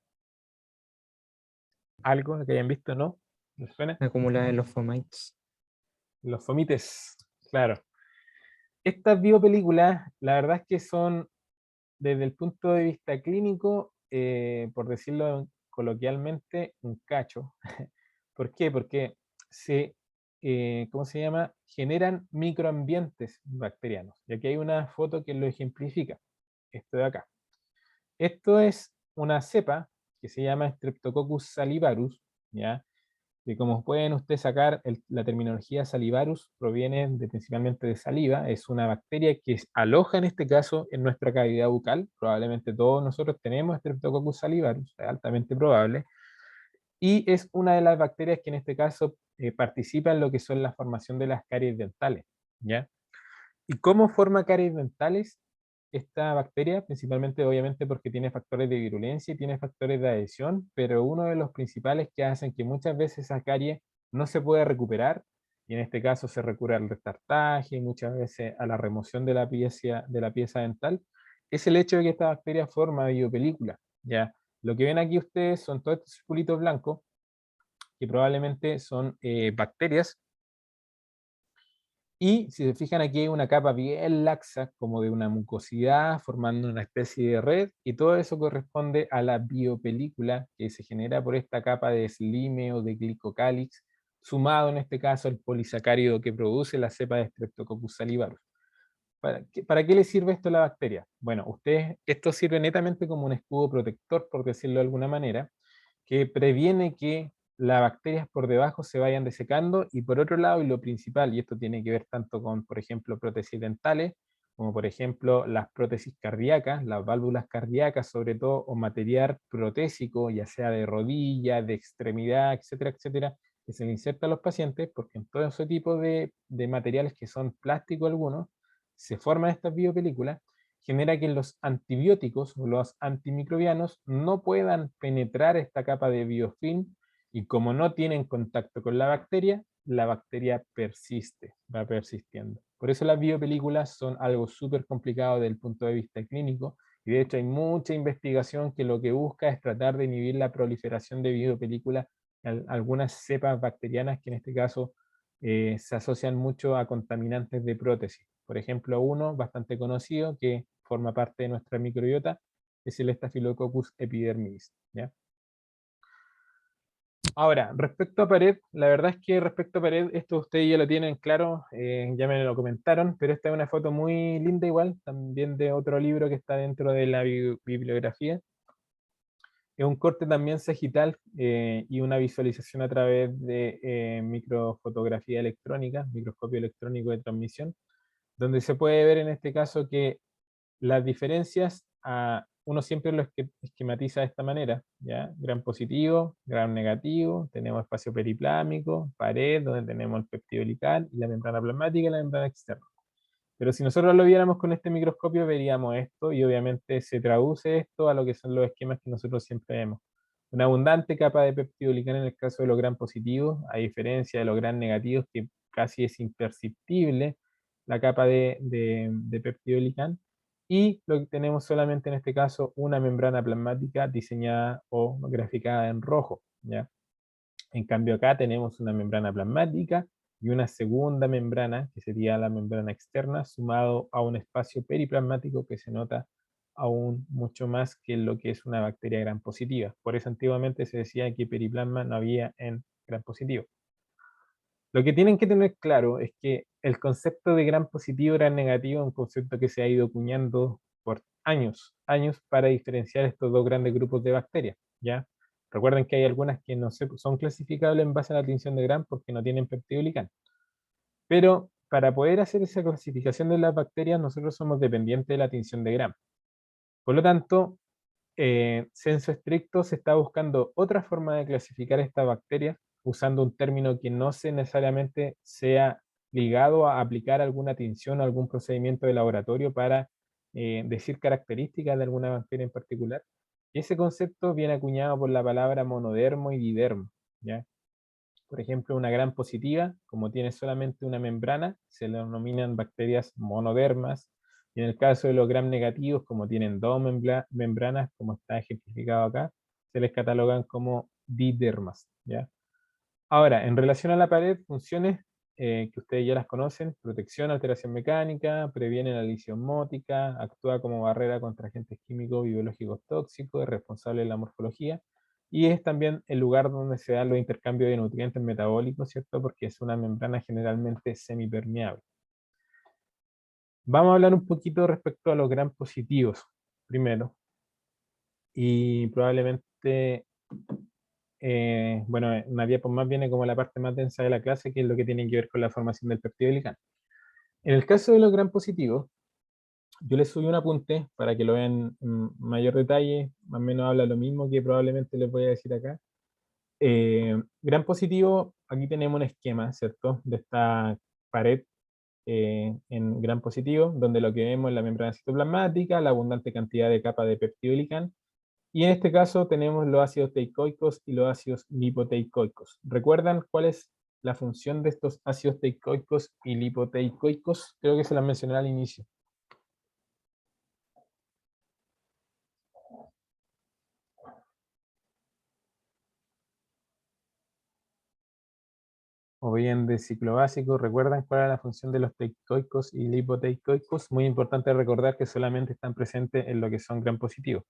¿Algo que hayan visto, no? ¿Les suena? Acumuladas en los fomites. Los fomites, claro. Estas biopelículas, la verdad es que son, desde el punto de vista clínico, por decirlo coloquialmente, un cacho. ¿Por qué? Porque ¿cómo se llama? Generan microambientes bacterianos. Y aquí hay una foto que lo ejemplifica. Esto de acá. Esto es una cepa que se llama Streptococcus salivarius, ¿ya? Que como pueden ustedes sacar, la terminología salivarus proviene principalmente de saliva, es una bacteria que aloja en este caso en nuestra cavidad bucal, probablemente todos nosotros tenemos Streptococcus salivarius, es altamente probable, y es una de las bacterias que en este caso participa en lo que son la formación de las caries dentales, ¿ya? ¿Y cómo forma caries dentales esta bacteria? Principalmente, obviamente, porque tiene factores de virulencia y tiene factores de adhesión, pero uno de los principales que hacen que muchas veces esa carie no se pueda recuperar, y en este caso se recurre al restartaje, muchas veces a la remoción de la pieza dental, es el hecho de que esta bacteria forma biopelícula, ¿ya? Lo que ven aquí ustedes son todos estos circulitos blancos, que probablemente son bacterias. Y si se fijan, aquí hay una capa bien laxa, como de una mucosidad, formando una especie de red, y todo eso corresponde a la biopelícula que se genera por esta capa de slime o de glicocálix, sumado en este caso al polisacárido que produce la cepa de Streptococcus salivarius. ¿Para qué le sirve esto a la bacteria? Bueno, esto sirve netamente como un escudo protector, por decirlo de alguna manera, que previene que las bacterias por debajo se vayan desecando, y por otro lado, y lo principal, y esto tiene que ver tanto con, por ejemplo, prótesis dentales, como por ejemplo las prótesis cardíacas, las válvulas cardíacas sobre todo, o material protésico, ya sea de rodilla, de extremidad, etcétera, etcétera, que se le inserta a los pacientes, porque en todo ese tipo de materiales que son plásticos algunos, se forman estas biopelículas, genera que los antibióticos o los antimicrobianos no puedan penetrar esta capa de biofilm, y como no tienen contacto con la bacteria persiste, va persistiendo. Por eso las biopelículas son algo súper complicado desde el punto de vista clínico, y de hecho hay mucha investigación que lo que busca es tratar de inhibir la proliferación de biopelículas en algunas cepas bacterianas que en este caso se asocian mucho a contaminantes de prótesis. Por ejemplo, uno bastante conocido que forma parte de nuestra microbiota es el Staphylococcus epidermidis, ¿ya? Ahora, respecto a pared, la verdad es que respecto a pared, esto ustedes ya lo tienen claro, ya me lo comentaron, pero esta es una foto muy linda igual, también de otro libro que está dentro de la bibliografía. Es un corte también sagital y una visualización a través de microfotografía electrónica, microscopio electrónico de transmisión, donde se puede ver en este caso que las diferencias, uno siempre lo esquematiza de esta manera, ¿ya? Gran positivo, gran negativo, tenemos espacio periplámico, pared, donde tenemos el péptido helical, y la membrana plasmática y la membrana externa. Pero si nosotros lo viéramos con este microscopio, veríamos esto, y obviamente se traduce esto a lo que son los esquemas que nosotros siempre vemos. Una abundante capa de péptido helical en el caso de los gran positivos, a diferencia de los gran negativos, que casi es imperceptible la capa de péptido helical. Y lo que tenemos solamente en este caso, una membrana plasmática diseñada o graficada en rojo, ¿ya? En cambio acá tenemos una membrana plasmática y una segunda membrana, que sería la membrana externa, sumado a un espacio periplasmático que se nota aún mucho más que lo que es una bacteria gram positiva. Por eso antiguamente se decía que periplasma no había en gram positivo. Lo que tienen que tener claro es que el concepto de gram positivo, gram negativo, es un concepto que se ha ido acuñando por años para diferenciar estos dos grandes grupos de bacterias, ¿ya? Recuerden que hay algunas que no son clasificables en base a la tinción de Gram porque no tienen peptidoglicano. Pero para poder hacer esa clasificación de las bacterias, nosotros somos dependientes de la tinción de Gram. Por lo tanto, sensu estricto se está buscando otra forma de clasificar estas bacterias usando un término que no necesariamente sea ligado a aplicar alguna tinción o algún procedimiento de laboratorio para decir características de alguna bacteria en particular. Y ese concepto viene acuñado por la palabra monodermo y didermo, ¿ya? Por ejemplo, una gram positiva, como tiene solamente una membrana, se le denominan bacterias monodermas. Y en el caso de los gram negativos, como tienen dos membranas, como está ejemplificado acá, se les catalogan como didermas, ¿ya? Ahora, en relación a la pared, funciones que ustedes ya las conocen: protección, alteración mecánica, previene la lesión óptica, actúa como barrera contra agentes químicos y biológicos tóxicos, es responsable de la morfología, y es también el lugar donde se dan los intercambios de nutrientes metabólicos, ¿cierto? Porque es una membrana generalmente semipermeable. Vamos a hablar un poquito respecto a los gram positivos, primero. y probablemente, bueno, una diapo más viene como la parte más densa de la clase, que es lo que tiene que ver con la formación del peptidolicano. En el caso de los gram positivos, yo les subí un apunte para que lo vean en mayor detalle, más o menos habla lo mismo que probablemente les voy a decir acá. Gram positivo, aquí tenemos un esquema, ¿cierto? De esta pared en gram positivo, donde lo que vemos es la membrana citoplasmática, la abundante cantidad de capa de peptidolicán, y en este caso tenemos los ácidos teicoicos y los ácidos lipoteicoicos. ¿Recuerdan cuál es la función de estos ácidos teicoicos y lipoteicoicos? Creo que se las mencioné al inicio. O bien de ciclo básico, ¿recuerdan cuál era la función de los teicoicos y lipoteicoicos? Muy importante recordar que solamente están presentes en lo que son gram positivos.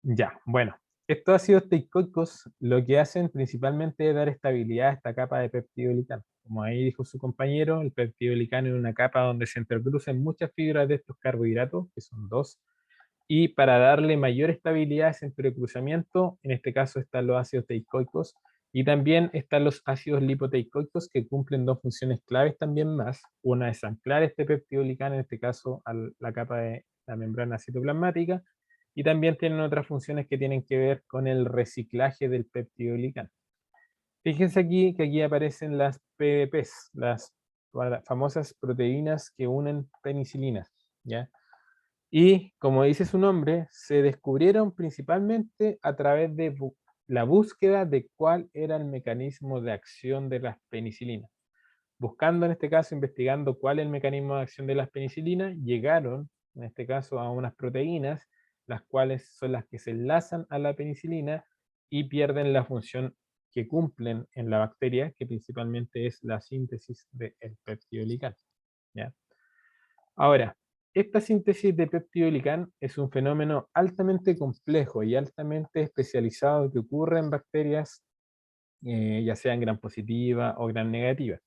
Ya, bueno. Estos ácidos teicoicos lo que hacen principalmente es dar estabilidad a esta capa de peptidolicano. Como ahí dijo su compañero, el peptidolicano es una capa donde se entrecruzan muchas fibras de estos carbohidratos, que son dos, y para darle mayor estabilidad a ese entrecruzamiento, en este caso están los ácidos teicoicos, y también están los ácidos lipoteicoicos que cumplen dos funciones claves también más. Una es anclar este peptidolicano, en este caso a la capa de la membrana citoplasmática, y también tienen otras funciones que tienen que ver con el reciclaje del peptidolicano. Fíjense aquí que aquí aparecen las PDPs, las famosas proteínas que unen penicilinas, ¿ya? Y como dice su nombre, se descubrieron principalmente a través de la búsqueda de cuál era el mecanismo de acción de las penicilinas. Buscando en este caso, investigando cuál es el mecanismo de acción de las penicilinas, llegaron en este caso a unas proteínas, las cuales son las que se enlazan a la penicilina y pierden la función que cumplen en la bacteria, que principalmente es la síntesis del peptidolicano, ¿ya? Ahora, esta síntesis de peptidolicán es un fenómeno altamente complejo y altamente especializado que ocurre en bacterias, ya sean gram positiva o gram negativa.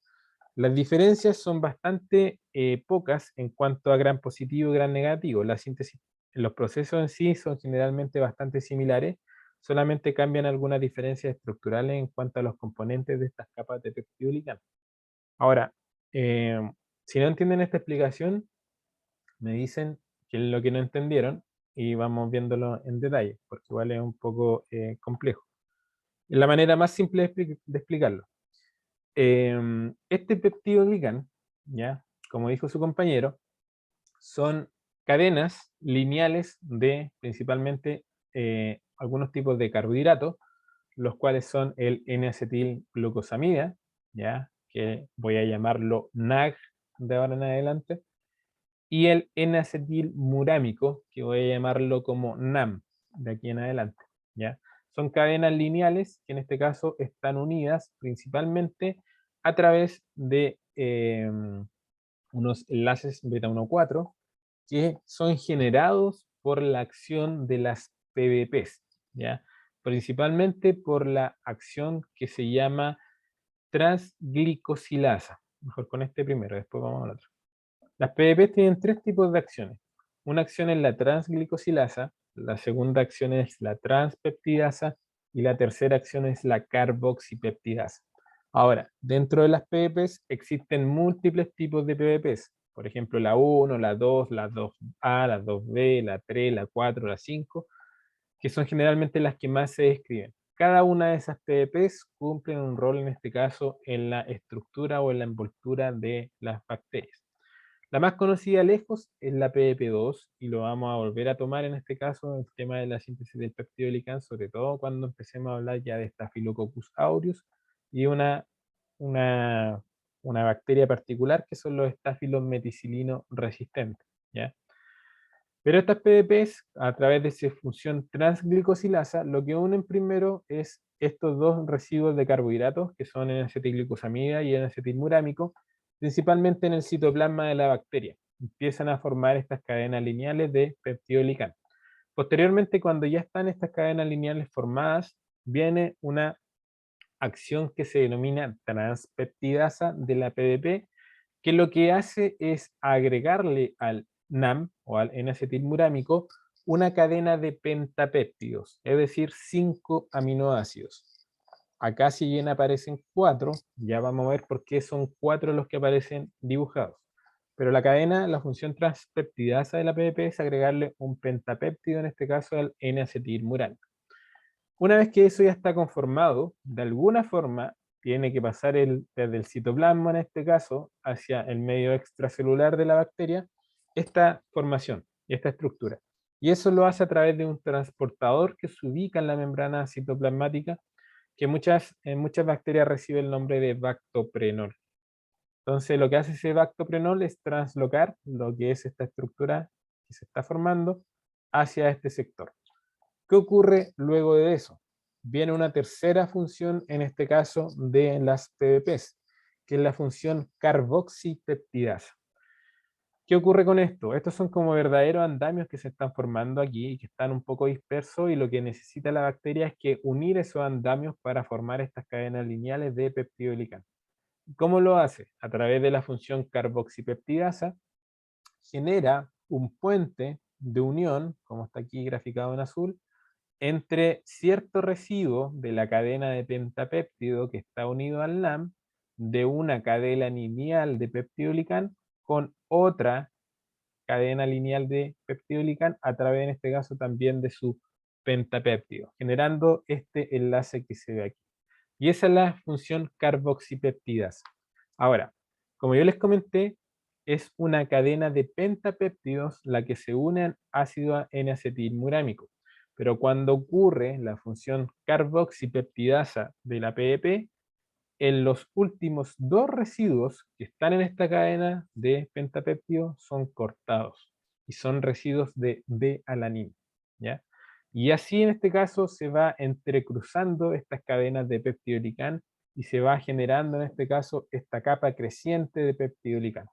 Las diferencias son bastante pocas en cuanto a gram positivo y gram negativo. La síntesis, los procesos en sí son generalmente bastante similares, solamente cambian algunas diferencias estructurales en cuanto a los componentes de estas capas de peptidolicán. Ahora, eh, si no entienden esta explicación, me dicen qué es lo que no entendieron y vamos viéndolo en detalle, porque igual es un poco complejo. Es la manera más simple de explicarlo. Este peptidoglicán, ¿ya? Como dijo su compañero, son cadenas lineales de principalmente algunos tipos de carbohidratos, los cuales son el N-acetilglucosamida, ¿ya? Que voy a llamarlo NAG de ahora en adelante, y el N-acetilmurámico, que voy a llamarlo como NAM de aquí en adelante, ¿ya? Son cadenas lineales que en este caso están unidas principalmente a través de unos enlaces beta 1,4 que son generados por la acción de las PBPs, ¿ya? Principalmente por la acción que se llama transglicosilasa. Mejor con este primero, después vamos al otro. Las PDPs tienen tres tipos de acciones. Una acción es la transglicosilasa, la segunda acción es la transpeptidasa y la tercera acción es la carboxipeptidasa. Ahora, dentro de las PDPs existen múltiples tipos de PDPs. Por ejemplo, la 1, la 2, la 2A, la 2B, la 3, la 4, la 5, que son generalmente las que más se describen. Cada una de esas PDPs cumplen un rol, en este caso, en la estructura o en la envoltura de las bacterias. La más conocida lejos es la PDP2 y lo vamos a volver a tomar en este caso el tema de la síntesis del peptidolicán, sobre todo cuando empecemos a hablar ya de Staphylococcus aureus y una bacteria particular que son los estáfilos meticilino resistentes, ¿ya? Pero estas PDPs, a través de su función transglicosilasa, lo que unen primero es estos dos residuos de carbohidratos, que son N-acetilglucosamida y N-acetilmurámico, principalmente en el citoplasma de la bacteria. Empiezan a formar estas cadenas lineales de peptidolicán. Posteriormente, cuando ya están estas cadenas lineales formadas, viene una acción que se denomina transpeptidasa de la PDP, que lo que hace es agregarle al NAM o al N-acetilmurámico una cadena de pentapéptidos, es decir, 5 aminoácidos. Acá si bien aparecen 4, ya vamos a ver por qué son 4 los que aparecen dibujados. Pero la cadena, la función transpeptidasa de la PDP es agregarle un pentapéptido, en este caso al N-acetilmurámico. Una vez que eso ya está conformado, de alguna forma tiene que pasar desde el citoplasma, en este caso, hacia el medio extracelular de la bacteria, esta formación y esta estructura. Y eso lo hace a través de un transportador que se ubica en la membrana citoplasmática, que en muchas bacterias recibe el nombre de bactoprenol. Entonces lo que hace ese bactoprenol es translocar lo que es esta estructura que se está formando hacia este sector. ¿Qué ocurre luego de eso? Viene una tercera función, en este caso de las PDPs, que es la función carboxipeptidasa. ¿Qué ocurre con esto? Estos son como verdaderos andamios que se están formando aquí y que están un poco dispersos, y lo que necesita la bacteria es que unir esos andamios para formar estas cadenas lineales de peptidoglicano. ¿Cómo lo hace? A través de la función carboxipeptidasa genera un puente de unión, como está aquí graficado en azul, entre cierto residuo de la cadena de pentapéptido que está unido al NAM, de una cadena lineal de peptidoglicán con otra cadena lineal de peptidoglicán a través, en este caso, también de su pentapéptido, generando este enlace que se ve aquí. Y esa es la función carboxipeptidasa. Ahora, como yo les comenté, es una cadena de pentapéptidos la que se une al ácido N-acetilmurámico. Pero cuando ocurre la función carboxipeptidasa de la PDP, en los últimos 2 residuos que están en esta cadena de pentapéptido son cortados y son residuos de D-alanina, ¿ya? Y así en este caso se va entrecruzando estas cadenas de peptidoglicán y se va generando en este caso esta capa creciente de peptidoglicán.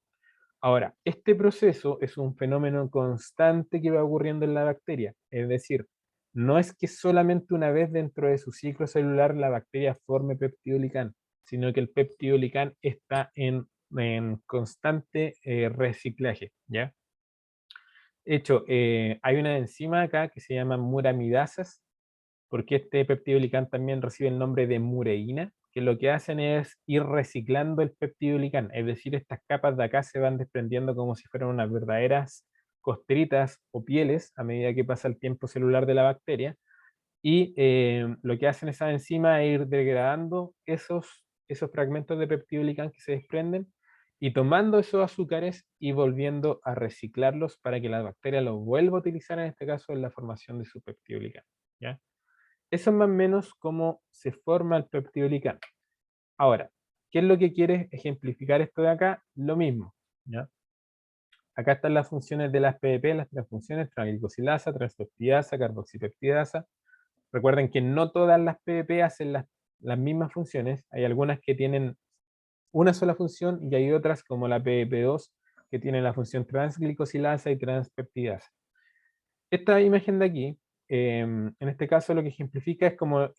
Ahora, este proceso es un fenómeno constante que va ocurriendo en la bacteria, es decir, no es que solamente una vez dentro de su ciclo celular la bacteria forme peptidoglicán, sino que el peptidoglicán está en constante reciclaje, ¿ya? De hecho, hay una enzima acá que se llama muramidasas, porque este peptidoglicán también recibe el nombre de mureína, que lo que hacen es ir reciclando el peptidoglicán, es decir, estas capas de acá se van desprendiendo como si fueran unas verdaderas costritas o pieles a medida que pasa el tiempo celular de la bacteria, y lo que hacen esas enzimas es ir degradando esos fragmentos de peptidoglicán que se desprenden y tomando esos azúcares y volviendo a reciclarlos para que la bacteria los vuelva a utilizar, en este caso en la formación de su peptidoglicán, ¿ya? Eso es más o menos cómo se forma el peptidoglicán. Ahora, ¿qué es lo que quiere ejemplificar esto de acá? Lo mismo, ¿ya? Acá están las funciones de las PDP, las tres funciones, tranglicosilasa, transpeptidasa, carboxipeptidasa. Recuerden que no todas las PDP hacen las mismas funciones. Hay algunas que tienen una sola función y hay otras como la PDP2 que tienen la función transglicosilasa y transpeptidasa. Esta imagen de aquí, en este caso lo que ejemplifica es como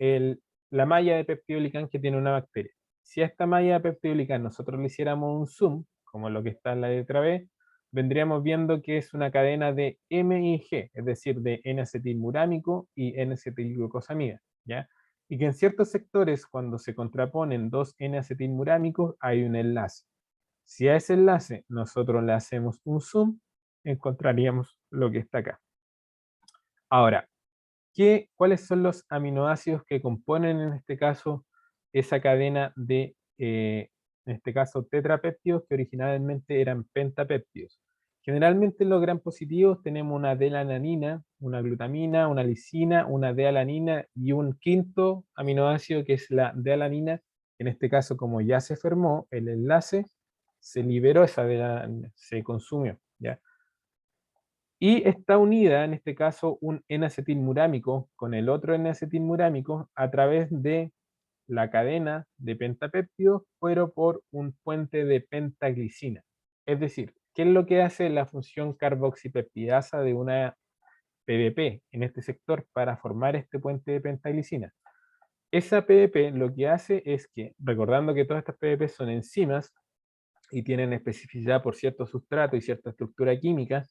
la malla de peptidoglicán que tiene una bacteria. Si a esta malla de peptidoglicán nosotros le hiciéramos un zoom, como lo que está en la letra B, vendríamos viendo que es una cadena de M y G, es decir, de N-acetilmurámico y N-acetilglucosamida, ¿ya? Y que en ciertos sectores, cuando se contraponen dos N-acetilmurámicos, hay un enlace. Si a ese enlace nosotros le hacemos un zoom, encontraríamos lo que está acá. Ahora, ¿cuáles son los aminoácidos que componen en este caso esa cadena de, en este caso, tetrapéptidos que originalmente eran pentapéptidos? Generalmente en los gram positivos tenemos una D-alanina, una glutamina, una lisina, una D-alanina y un quinto aminoácido que es la D-alanina. En este caso, como ya se formó el enlace, se liberó esa D-alanina, se consumió, ¿ya? Y está unida, en este caso, un N-acetilmurámico con el otro N-acetilmurámico a través de la cadena de pentapéptidos, pero por un puente de pentaglicina. Es decir, ¿qué es lo que hace la función carboxipeptidasa de una PDP en este sector para formar este puente de pentaglicina? esa PDP lo que hace es que, recordando que todas estas PDP son enzimas y tienen especificidad por cierto sustrato y cierta estructura química,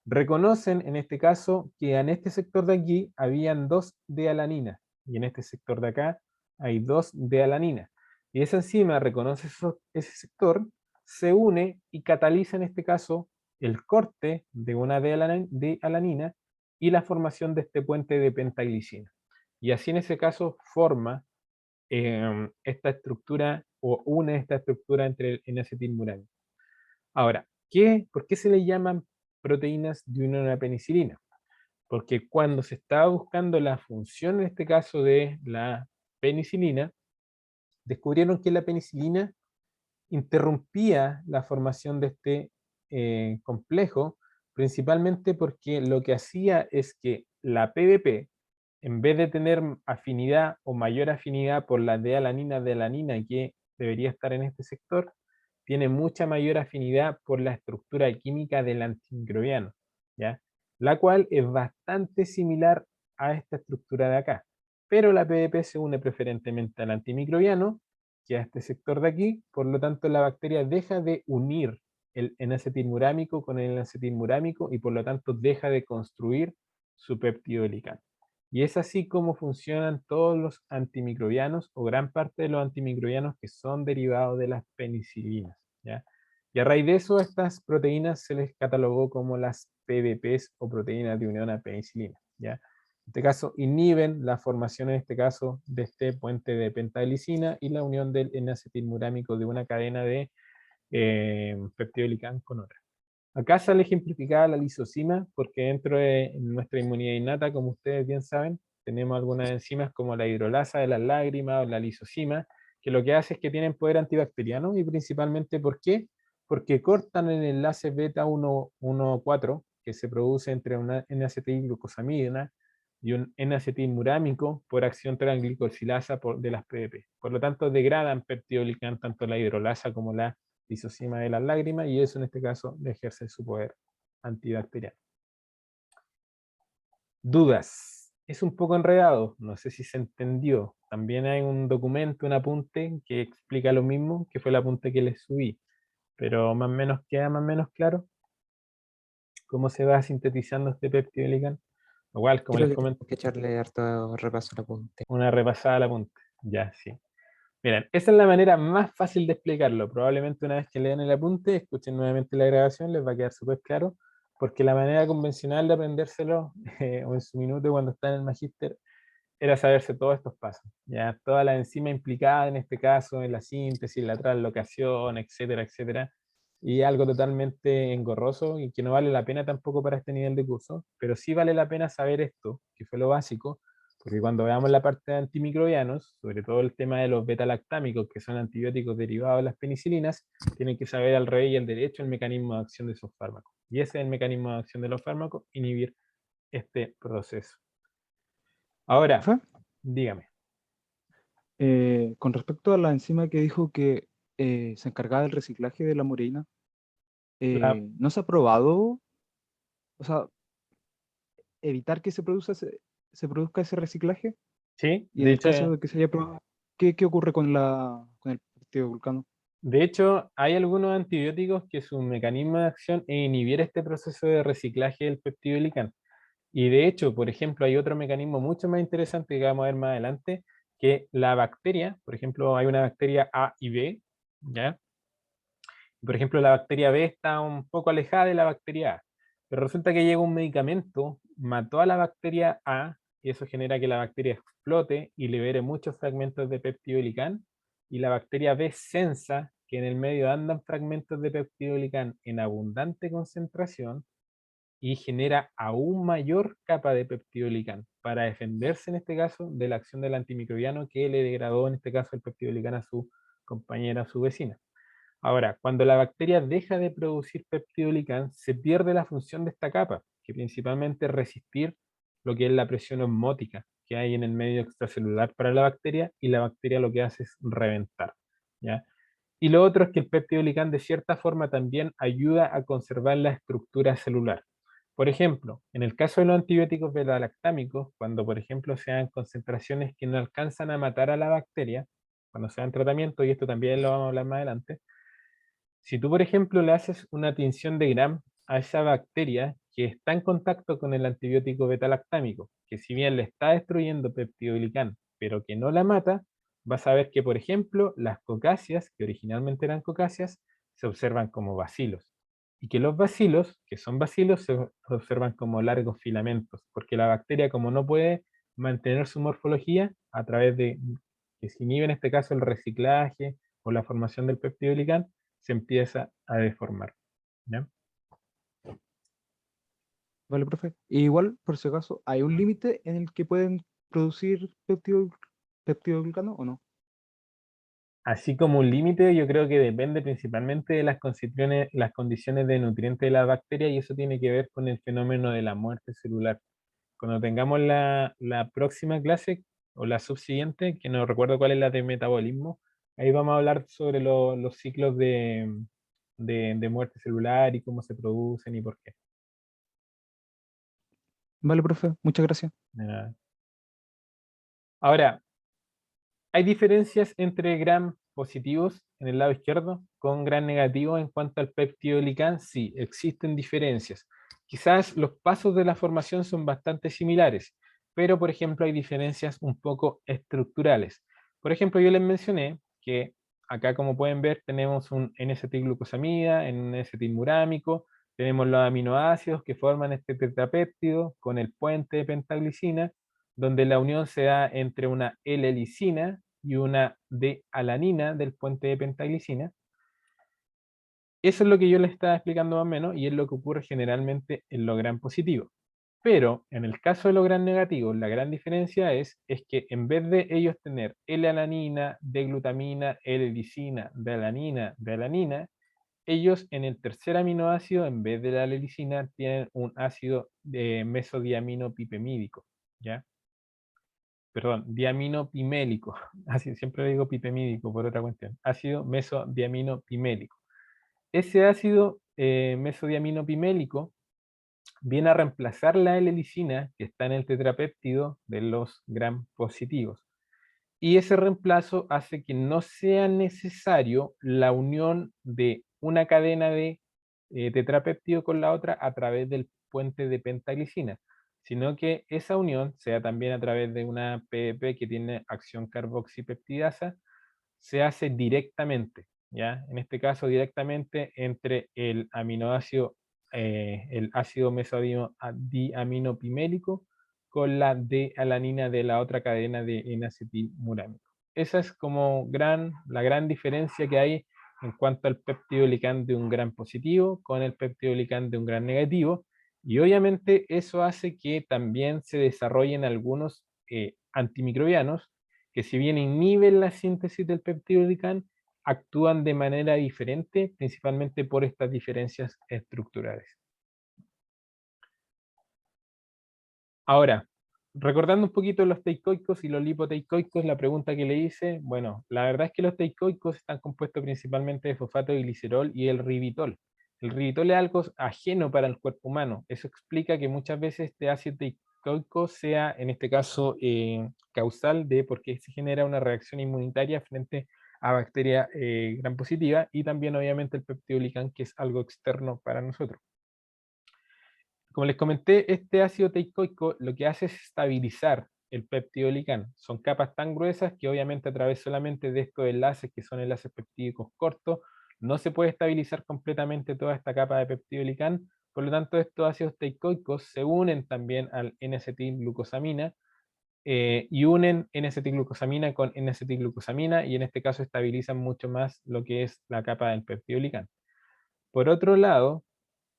reconocen en este caso que en este sector de aquí habían 2 D-alanina y en este sector de acá hay 2 D-alanina. Y esa enzima reconoce ese sector, se une y cataliza en este caso el corte de una D-alanina y la formación de este puente de pentaglicina. Y así en ese caso forma esta estructura o une esta estructura entre el N-acetilmuránico. Ahora, ¿por qué se le llaman proteínas de unión a la penicilina? Porque cuando se estaba buscando la función, en este caso de la penicilina, descubrieron que la penicilina interrumpía la formación de este complejo, principalmente porque lo que hacía es que la PDP, en vez de tener afinidad o mayor afinidad por la D-alanina que debería estar en este sector, tiene mucha mayor afinidad por la estructura química del antimicrobiano, ¿ya? La cual es bastante similar a esta estructura de acá. Pero la PDP se une preferentemente al antimicrobiano, que a este sector de aquí, por lo tanto la bacteria deja de unir el N-acetilmurámico con el N-acetilmurámico y por lo tanto deja de construir su peptidoglicano. Y es así como funcionan todos los antimicrobianos o gran parte de los antimicrobianos que son derivados de las penicilinas, ¿ya? Y a raíz de eso, estas proteínas se les catalogó como las PDPs o proteínas de unión a penicilina, ¿ya? En este caso, inhiben la formación, en este caso, de este puente de pentaglicina y la unión del N-acetilmurámico de una cadena de peptidoglicán con otra. Acá sale ejemplificada la lisosima, porque dentro de nuestra inmunidad innata, como ustedes bien saben, tenemos algunas enzimas como la hidrolasa de las lágrimas o la lisosima, que lo que hace es que tienen poder antibacteriano y principalmente ¿por qué? Porque cortan el enlace beta 1,4 que se produce entre una N-acetilglucosamina y un N-acetilmurámico por acción transglicosilasa de las PDP. Por lo tanto, degradan peptidoglicán tanto la hidrolasa como la lisosima de las lágrimas, y eso en este caso ejerce su poder antibacteriano. Dudas. Es un poco enredado, no sé si se entendió. También hay un documento, un apunte que explica lo mismo, que fue el apunte que les subí, pero más o menos queda más o menos claro cómo se va sintetizando este peptidoglicán. Igual, como Creo les que comento, tengo que echarle harto repaso al apunte. una repasada al apunte. Ya, sí. Miren, esa es la manera más fácil de explicarlo. Probablemente una vez que lean el apunte, escuchen nuevamente la grabación, les va a quedar súper claro, porque la manera convencional de aprendérselo, o en su minuto cuando está en el magíster, era saberse todos estos pasos. Ya toda la enzima implicada en este caso, en la síntesis, la translocación, etcétera, etcétera, y algo totalmente engorroso y que no vale la pena tampoco para este nivel de curso, pero sí vale la pena saber esto, que fue lo básico, porque cuando veamos la parte de antimicrobianos, sobre todo el tema de los beta-lactámicos, que son antibióticos derivados de las penicilinas, tienen que saber al revés y al derecho el mecanismo de acción de esos fármacos. Y ese es el mecanismo de acción de los fármacos, inhibir este proceso. Ahora, ¿Fue? dígame. Con respecto a la enzima que dijo que se encargaba del reciclaje de la mureína, La- ¿no se ha probado, o sea, evitar que se produzca ese reciclaje? sí, Y en el caso de que se haya probado, ¿qué ocurre con el peptidoglucano? de hecho, hay algunos antibióticos que su mecanismo de acción es inhibir este proceso de reciclaje del peptidoglicán. Y de hecho, por ejemplo, hay otro mecanismo mucho más interesante que vamos a ver más adelante, que la bacteria, por ejemplo, hay una bacteria A y B, ¿ya? Por ejemplo, la bacteria B está un poco alejada de la bacteria A, pero resulta que llega un medicamento, mató a la bacteria A, y eso genera que la bacteria explote y libere muchos fragmentos de peptidoglicán, y la bacteria B sensa que en el medio andan fragmentos de peptidoglicán en abundante concentración, y genera aún mayor capa de peptidoglicán para defenderse en este caso de la acción del antimicrobiano que le degradó en este caso el peptidoglicán a su compañera, a su vecina. Ahora, cuando la bacteria deja de producir peptidoglicán, se pierde la función de esta capa, que principalmente es resistir lo que es la presión osmótica que hay en el medio extracelular para la bacteria, y la bacteria lo que hace es reventar, ¿ya? Y lo otro es que el peptidoglicán de cierta forma también ayuda a conservar la estructura celular. Por ejemplo, en el caso de los antibióticos beta-lactámicos, cuando por ejemplo se dan concentraciones que no alcanzan a matar a la bacteria, cuando se dan tratamiento, y esto también lo vamos a hablar más adelante, si tú por ejemplo le haces una tinción de Gram a esa bacteria que está en contacto con el antibiótico beta-lactámico, que si bien le está destruyendo peptidoglicán, pero que no la mata, vas a ver que por ejemplo las cocáceas, que originalmente eran cocáceas, se observan como bacilos y que los bacilos, que son bacilos, se observan como largos filamentos, porque la bacteria, como no puede mantener su morfología a través de, que se inhibe en este caso el reciclaje o la formación del peptidoglicán, se empieza a deformar. ¿Ya? Vale, profe. E igual, por si acaso, ¿hay un límite en el que pueden producir peptidoglicano o no? Así como un límite, yo creo que depende principalmente de las condiciones de nutriente de la bacteria, y eso tiene que ver con el fenómeno de la muerte celular. Cuando tengamos la próxima clase o la subsiguiente, que no recuerdo cuál es la de metabolismo, ahí vamos a hablar sobre los ciclos de muerte celular y cómo se producen y por qué. Vale, profe. Muchas gracias. Ah. Ahora, hay diferencias entre gram positivos en el lado izquierdo con gram negativos en cuanto al peptidoglicán. Sí, existen diferencias. Quizás los pasos de la formación son bastante similares, pero por ejemplo hay diferencias un poco estructurales. Por ejemplo, yo les mencioné que acá, como pueden ver, tenemos un N-acetilglucosamida, un N-acetilmurámico, tenemos los aminoácidos que forman este tetrapéptido con el puente de pentaglicina, donde la unión se da entre una L-lisina y una D-alanina del puente de pentaglicina. Eso es lo que yo les estaba explicando más o menos, y es lo que ocurre generalmente en los gram positivos. Pero en el caso de los gram negativos, la gran diferencia es que en vez de ellos tener L-alanina, D-glutamina, L-lisina, D-alanina, ellos en el tercer aminoácido, en vez de la L-lisina, tienen un ácido mesodiamino-pipemídico, ¿ya? Perdón, diamino pimélico. Así siempre digo pipemídico por otra cuestión. Ácido mesodiamino pimélico. Ese ácido mesodiamino pimélico viene a reemplazar la L-lisina que está en el tetrapéptido de los gram positivos. Y ese reemplazo hace que no sea necesario la unión de una cadena de tetrapéptido con la otra a través del puente de pentaglicina, sino que esa unión, sea también a través de una PEP que tiene acción carboxipeptidasa, se hace directamente, ¿ya? En este caso directamente entre el aminoácido, el ácido mesodiaminopimélico con la D-alanina de la otra cadena de N-acetilmurámico. Esa es como la gran diferencia que hay en cuanto al peptidoglicán de un gram positivo con el peptidoglicán de un gram negativo, y obviamente eso hace que también se desarrollen algunos antimicrobianos que, si bien inhiben la síntesis del peptidoglicán, actúan de manera diferente, principalmente por estas diferencias estructurales. Ahora, recordando un poquito los teicoicos y los lipoteicoicos, la pregunta que le hice, bueno, la verdad es que los teicoicos están compuestos principalmente de fosfato de glicerol y el ribitol. El ribitol es algo ajeno para el cuerpo humano. Eso explica que muchas veces este ácido teicoico sea, en este caso, causal de por qué se genera una reacción inmunitaria frente a bacteria gram positiva, y también obviamente el peptidoglicán, que es algo externo para nosotros. Como les comenté, este ácido teicoico lo que hace es estabilizar el peptidoglicán. Son capas tan gruesas que obviamente a través solamente de estos enlaces, que son enlaces peptídicos cortos, no se puede estabilizar completamente toda esta capa de peptidoglicán. Por lo tanto, estos ácidos teicoicos se unen también al N-acetilglucosamina, y unen N-acetilglucosamina con N-acetilglucosamina, y en este caso estabilizan mucho más lo que es la capa del peptidoglicán. Por otro lado,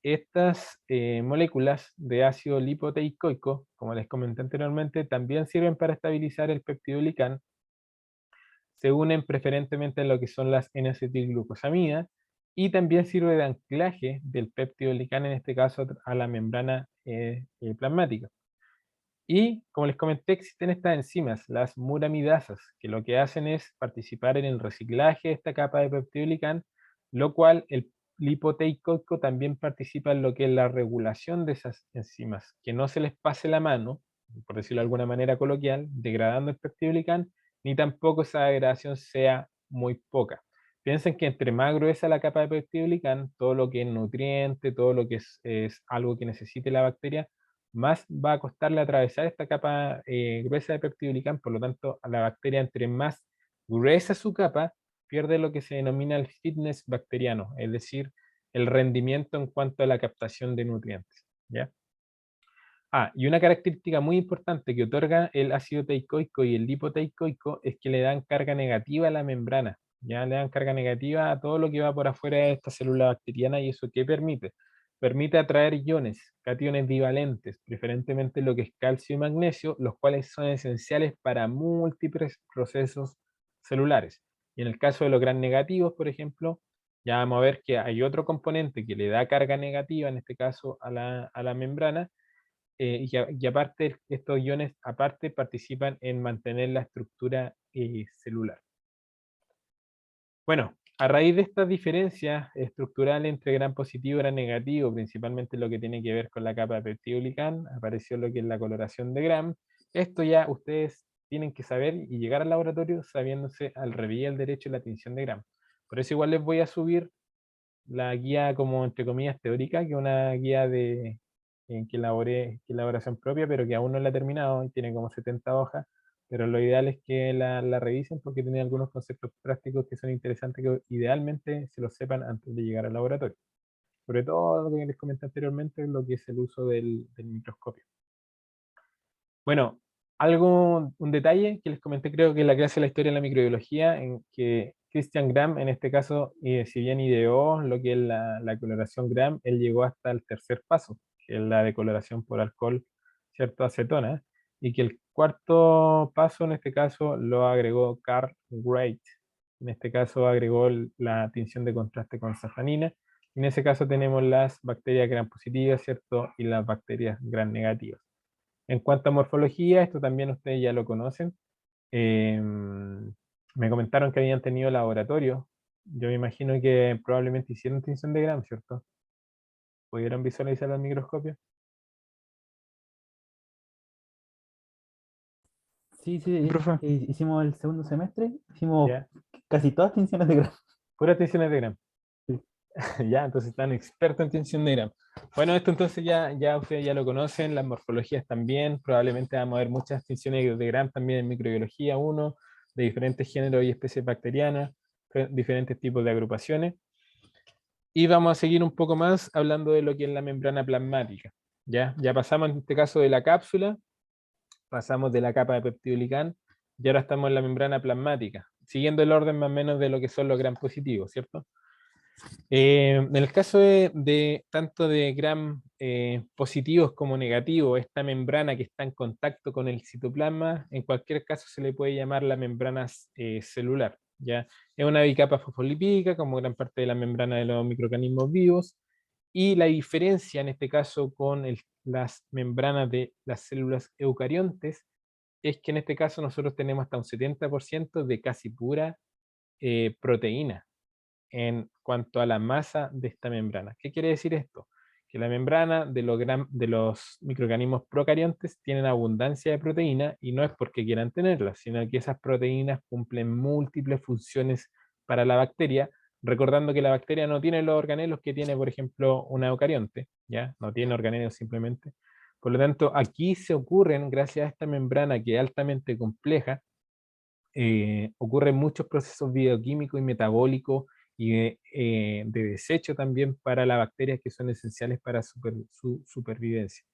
estas moléculas de ácido lipoteicoico, como les comenté anteriormente, también sirven para estabilizar el peptidoglicán. Se unen preferentemente en lo que son las N-acetilglucosaminas, y también sirve de anclaje del peptidoglicán, en este caso a la membrana plasmática. Y como les comenté, existen estas enzimas, las muramidasas, que lo que hacen es participar en el reciclaje de esta capa de peptidoglicán, lo cual lipoteicoico también participa en lo que es la regulación de esas enzimas, que no se les pase la mano, por decirlo de alguna manera coloquial, degradando el peptidoglicán, ni tampoco esa degradación sea muy poca. Piensen que entre más gruesa la capa de peptidoglicán, todo lo que es nutriente, todo lo que es algo que necesite la bacteria, más va a costarle atravesar esta capa gruesa de peptidoglicán. Por lo tanto, a la bacteria, entre más gruesa su capa, pierde lo que se denomina el fitness bacteriano, es decir, el rendimiento en cuanto a la captación de nutrientes, ¿ya? Y una característica muy importante que otorga el ácido teicoico y el lipoteicoico es que le dan carga negativa a la membrana, ya le dan carga negativa a todo lo que va por afuera de esta célula bacteriana. ¿Y eso qué permite? Permite atraer iones, cationes divalentes, preferentemente lo que es calcio y magnesio, los cuales son esenciales para múltiples procesos celulares. Y en el caso de los gram negativos, por ejemplo, ya vamos a ver que hay otro componente que le da carga negativa, en este caso a la membrana, y aparte estos iones aparte participan en mantener la estructura celular. Bueno, a raíz de estas diferencias estructurales entre gram positivo y gram negativo, principalmente lo que tiene que ver con la capa de peptidoglicán, apareció lo que es la coloración de gram. Esto ya ustedes tienen que saber y llegar al laboratorio sabiéndose al revés y al derecho la tinción de gram. Por eso igual les voy a subir la guía como entre comillas teórica, que es una guía que elaboré, que elaboración propia, pero que aún no la he terminado y tiene como 70 hojas, pero lo ideal es que la revisen porque tiene algunos conceptos prácticos que son interesantes, que idealmente se los sepan antes de llegar al laboratorio. Sobre todo lo que les comenté anteriormente, lo que es el uso del microscopio. Bueno, un detalle que les comenté, creo que en la clase de la historia de la microbiología, en que Christian Gram, en este caso, si bien ideó lo que es la coloración Gram, él llegó hasta el tercer paso, que es la decoloración por alcohol, ¿cierto? Acetona, y que el cuarto paso, en este caso, lo agregó Carl Wright. En este caso, agregó la tinción de contraste con safanina. En ese caso tenemos las bacterias Gram positivas, ¿cierto? Y las bacterias Gram negativas. En cuanto a morfología, esto también ustedes ya lo conocen. Me comentaron que habían tenido laboratorio. Yo me imagino que probablemente hicieron tinción de Gram, ¿cierto? ¿Pudieron visualizar al microscopio? Sí, sí, Profe. hicimos el segundo semestre, hicimos Ya. casi todas tinciones de grado. Puras tinciones de Gram. Sí. Ya, entonces están expertos en tinción de Gram. Bueno, esto entonces ya ustedes ya lo conocen, las morfologías también. Probablemente vamos a ver muchas tinciones de Gram también en microbiología 1, de diferentes géneros y especies bacterianas, diferentes tipos de agrupaciones. Y vamos a seguir un poco más hablando de lo que es la membrana plasmática. Ya pasamos en este caso de la cápsula, pasamos de la capa de peptidoglicán y ahora estamos en la membrana plasmática, siguiendo el orden más o menos de lo que son los gram positivos, ¿cierto? En el caso de tanto de gram positivos como negativos, esta membrana que está en contacto con el citoplasma, en cualquier caso se le puede llamar la membrana celular. ¿Ya? Es una bicapa fosfolipídica, como gran parte de la membrana de los microorganismos vivos, y la diferencia en este caso con las membranas de las células eucariontes es que en este caso nosotros tenemos hasta un 70% de casi pura proteína en cuanto a la masa de esta membrana. ¿Qué quiere decir esto? Que la membrana de los microorganismos procariontes tienen abundancia de proteína y no es porque quieran tenerla, sino que esas proteínas cumplen múltiples funciones para la bacteria, recordando que la bacteria no tiene los organelos que tiene, por ejemplo, una eucarionte, ¿ya? No tiene organelos simplemente. Por lo tanto, aquí se ocurren, gracias a esta membrana que es altamente compleja, ocurren muchos procesos bioquímicos y metabólicos y de desecho también para las bacterias que son esenciales para su supervivencia.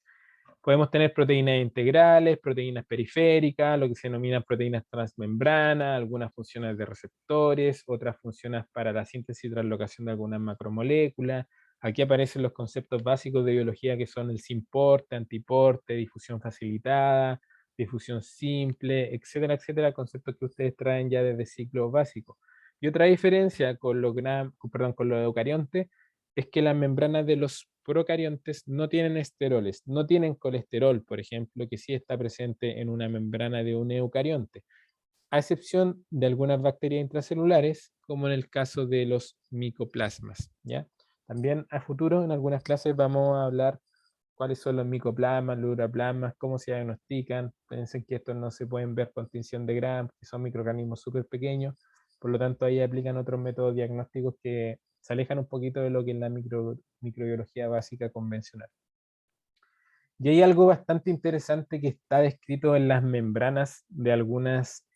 Podemos tener proteínas integrales, proteínas periféricas, lo que se denomina proteínas transmembranas, algunas funciones de receptores, otras funciones para la síntesis y translocación de algunas macromoléculas. Aquí aparecen los conceptos básicos de biología que son el sin-porte, antiporte, difusión facilitada, difusión simple, etcétera, etcétera, conceptos que ustedes traen ya desde ciclo básico. Y otra diferencia con los eucariontes es que las membranas de los procariontes no tienen esteroles, no tienen colesterol, por ejemplo, que sí está presente en una membrana de un eucarionte, a excepción de algunas bacterias intracelulares, como en el caso de los micoplasmas, ¿ya? También a futuro, en algunas clases, vamos a hablar cuáles son los micoplasmas, los uraplasmas, cómo se diagnostican. Piensen que estos no se pueden ver con tinción de Gram, que son microorganismos súper pequeños, por lo tanto ahí aplican otros métodos diagnósticos que se alejan un poquito de lo que es la microbiología básica convencional. Y hay algo bastante interesante que está descrito en las membranas de algunas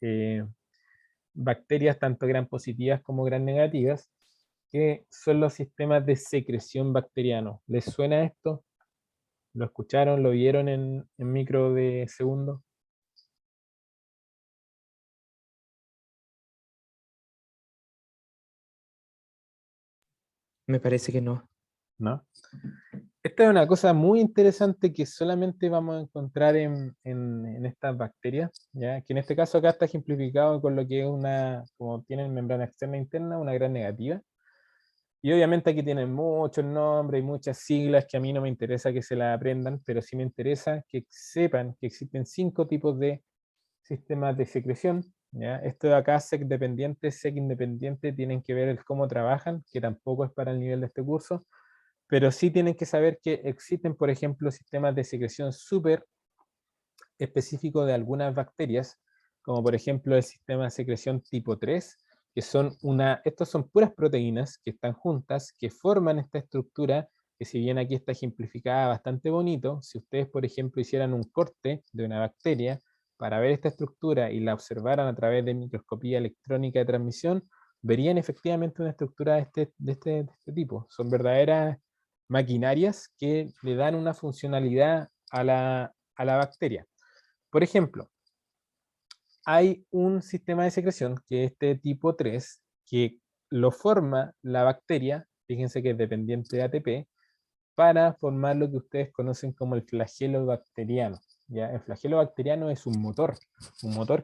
bacterias, tanto gram positivas como gram negativas, que son los sistemas de secreción bacteriano. ¿Les suena esto? ¿Lo escucharon? ¿Lo vieron en micro de segundo? Me parece que no. ¿No? Esta es una cosa muy interesante que solamente vamos a encontrar en estas bacterias, ¿ya? Que en este caso acá está ejemplificado con lo que es una, como tienen membrana externa e interna, una gram negativa. Y obviamente aquí tienen muchos nombres y muchas siglas que a mí no me interesa que se las aprendan, pero sí me interesa que sepan que existen 5 tipos de sistemas de secreción, ¿ya? Esto de acá, SEC dependiente, SEC independiente, tienen que ver el cómo trabajan, que tampoco es para el nivel de este curso, pero sí tienen que saber que existen, por ejemplo, sistemas de secreción súper específicos de algunas bacterias, como por ejemplo el sistema de secreción tipo 3, que son estos son puras proteínas que están juntas, que forman esta estructura, que si bien aquí está ejemplificada bastante bonito, si ustedes, por ejemplo, hicieran un corte de una bacteria para ver esta estructura y la observaran a través de microscopía electrónica de transmisión, verían efectivamente una estructura de este tipo. Son verdaderas maquinarias que le dan una funcionalidad a la bacteria. Por ejemplo, hay un sistema de secreción que es este tipo 3, que lo forma la bacteria, fíjense que es dependiente de ATP, para formar lo que ustedes conocen como el flagelo bacteriano. ¿Ya? El flagelo bacteriano es un motor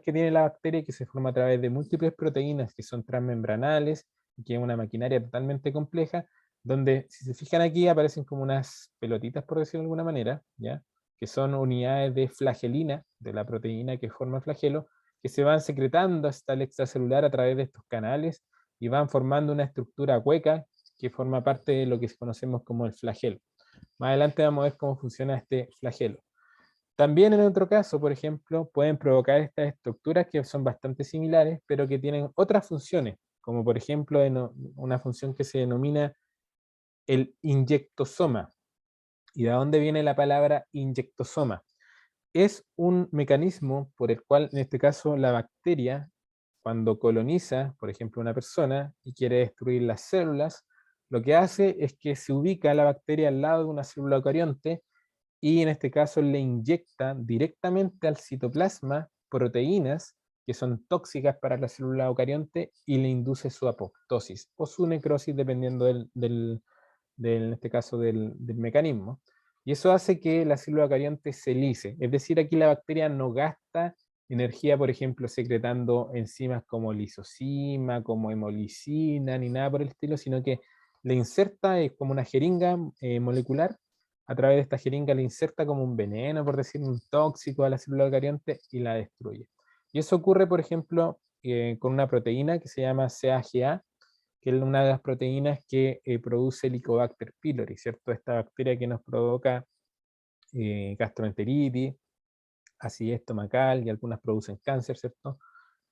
que tiene la bacteria que se forma a través de múltiples proteínas que son transmembranales, que es una maquinaria totalmente compleja, donde si se fijan aquí aparecen como unas pelotitas, por decirlo de alguna manera, ¿ya? Que son unidades de flagelina, de la proteína que forma el flagelo, que se van secretando hasta el extracelular a través de estos canales y van formando una estructura hueca que forma parte de lo que conocemos como el flagelo. Más adelante vamos a ver cómo funciona este flagelo. También en otro caso, por ejemplo, pueden provocar estas estructuras que son bastante similares, pero que tienen otras funciones, como por ejemplo una función que se denomina el inyectosoma. ¿Y de dónde viene la palabra inyectosoma? Es un mecanismo por el cual, en este caso, la bacteria, cuando coloniza, por ejemplo, una persona y quiere destruir las células, lo que hace es que se ubica la bacteria al lado de una célula eucarionte y en este caso le inyecta directamente al citoplasma proteínas que son tóxicas para la célula eucarionte y le induce su apoptosis o su necrosis dependiendo en este caso del mecanismo. Y eso hace que la célula eucarionte se lise. Es decir, aquí la bacteria no gasta energía, por ejemplo, secretando enzimas como lisosima, como hemolicina, ni nada por el estilo, sino que le inserta como una jeringa molecular. A través de esta jeringa le inserta como un veneno, por decir, un tóxico a la célula eucarionte y la destruye. Y eso ocurre, por ejemplo, con una proteína que se llama CAGA, que es una de las proteínas que produce Helicobacter pylori, ¿cierto? Esta bacteria que nos provoca gastroenteritis, acidez estomacal y algunas producen cáncer, ¿cierto?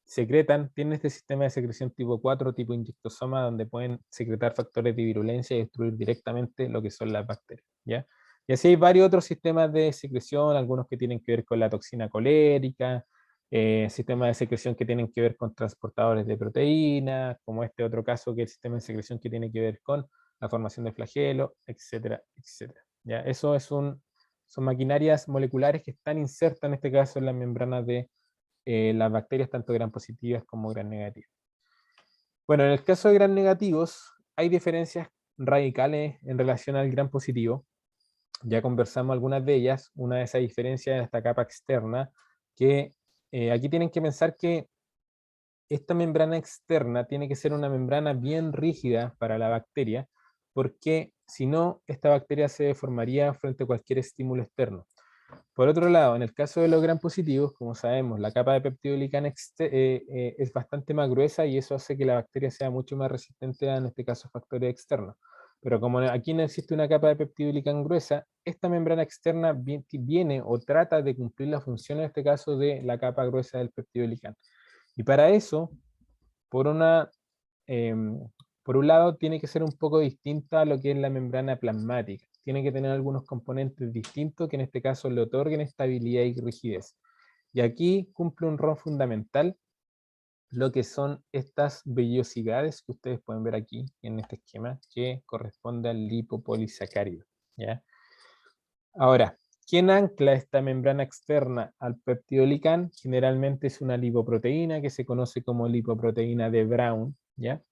Secretan, tienen este sistema de secreción tipo 4, tipo inyectosoma, donde pueden secretar factores de virulencia y destruir directamente lo que son las bacterias, ¿ya? Y así hay varios otros sistemas de secreción, algunos que tienen que ver con la toxina colérica, sistemas de secreción que tienen que ver con transportadores de proteínas, como este otro caso que es el sistema de secreción que tiene que ver con la formación de flagelo, etcétera, etcétera. ¿Ya? Eso son maquinarias moleculares que están insertas en este caso en las membranas de las bacterias, tanto gram positivas como gram negativas. Bueno, en el caso de gram negativos, hay diferencias radicales en relación al gram positivo. Ya conversamos algunas de ellas. Una de esas diferencias es esta capa externa, que aquí tienen que pensar que esta membrana externa tiene que ser una membrana bien rígida para la bacteria, porque si no, esta bacteria se deformaría frente a cualquier estímulo externo. Por otro lado, en el caso de los gram positivos, como sabemos, la capa de peptidoglicana es bastante más gruesa y eso hace que la bacteria sea mucho más resistente a, en este caso, factores externos. Pero como aquí no existe una capa de peptidoglicán gruesa, esta membrana externa viene o trata de cumplir la función, en este caso, de la capa gruesa del peptidoglicán. Y para eso, por un lado, tiene que ser un poco distinta a lo que es la membrana plasmática. Tiene que tener algunos componentes distintos que en este caso le otorguen estabilidad y rigidez. Y aquí cumple un rol fundamental lo que son estas vellosidades que ustedes pueden ver aquí en este esquema, que corresponde al lipopolisacárido, ¿ya? Ahora, ¿quién ancla esta membrana externa al peptidoglicán? Generalmente es una lipoproteína que se conoce como lipoproteína de Brown, ¿ya?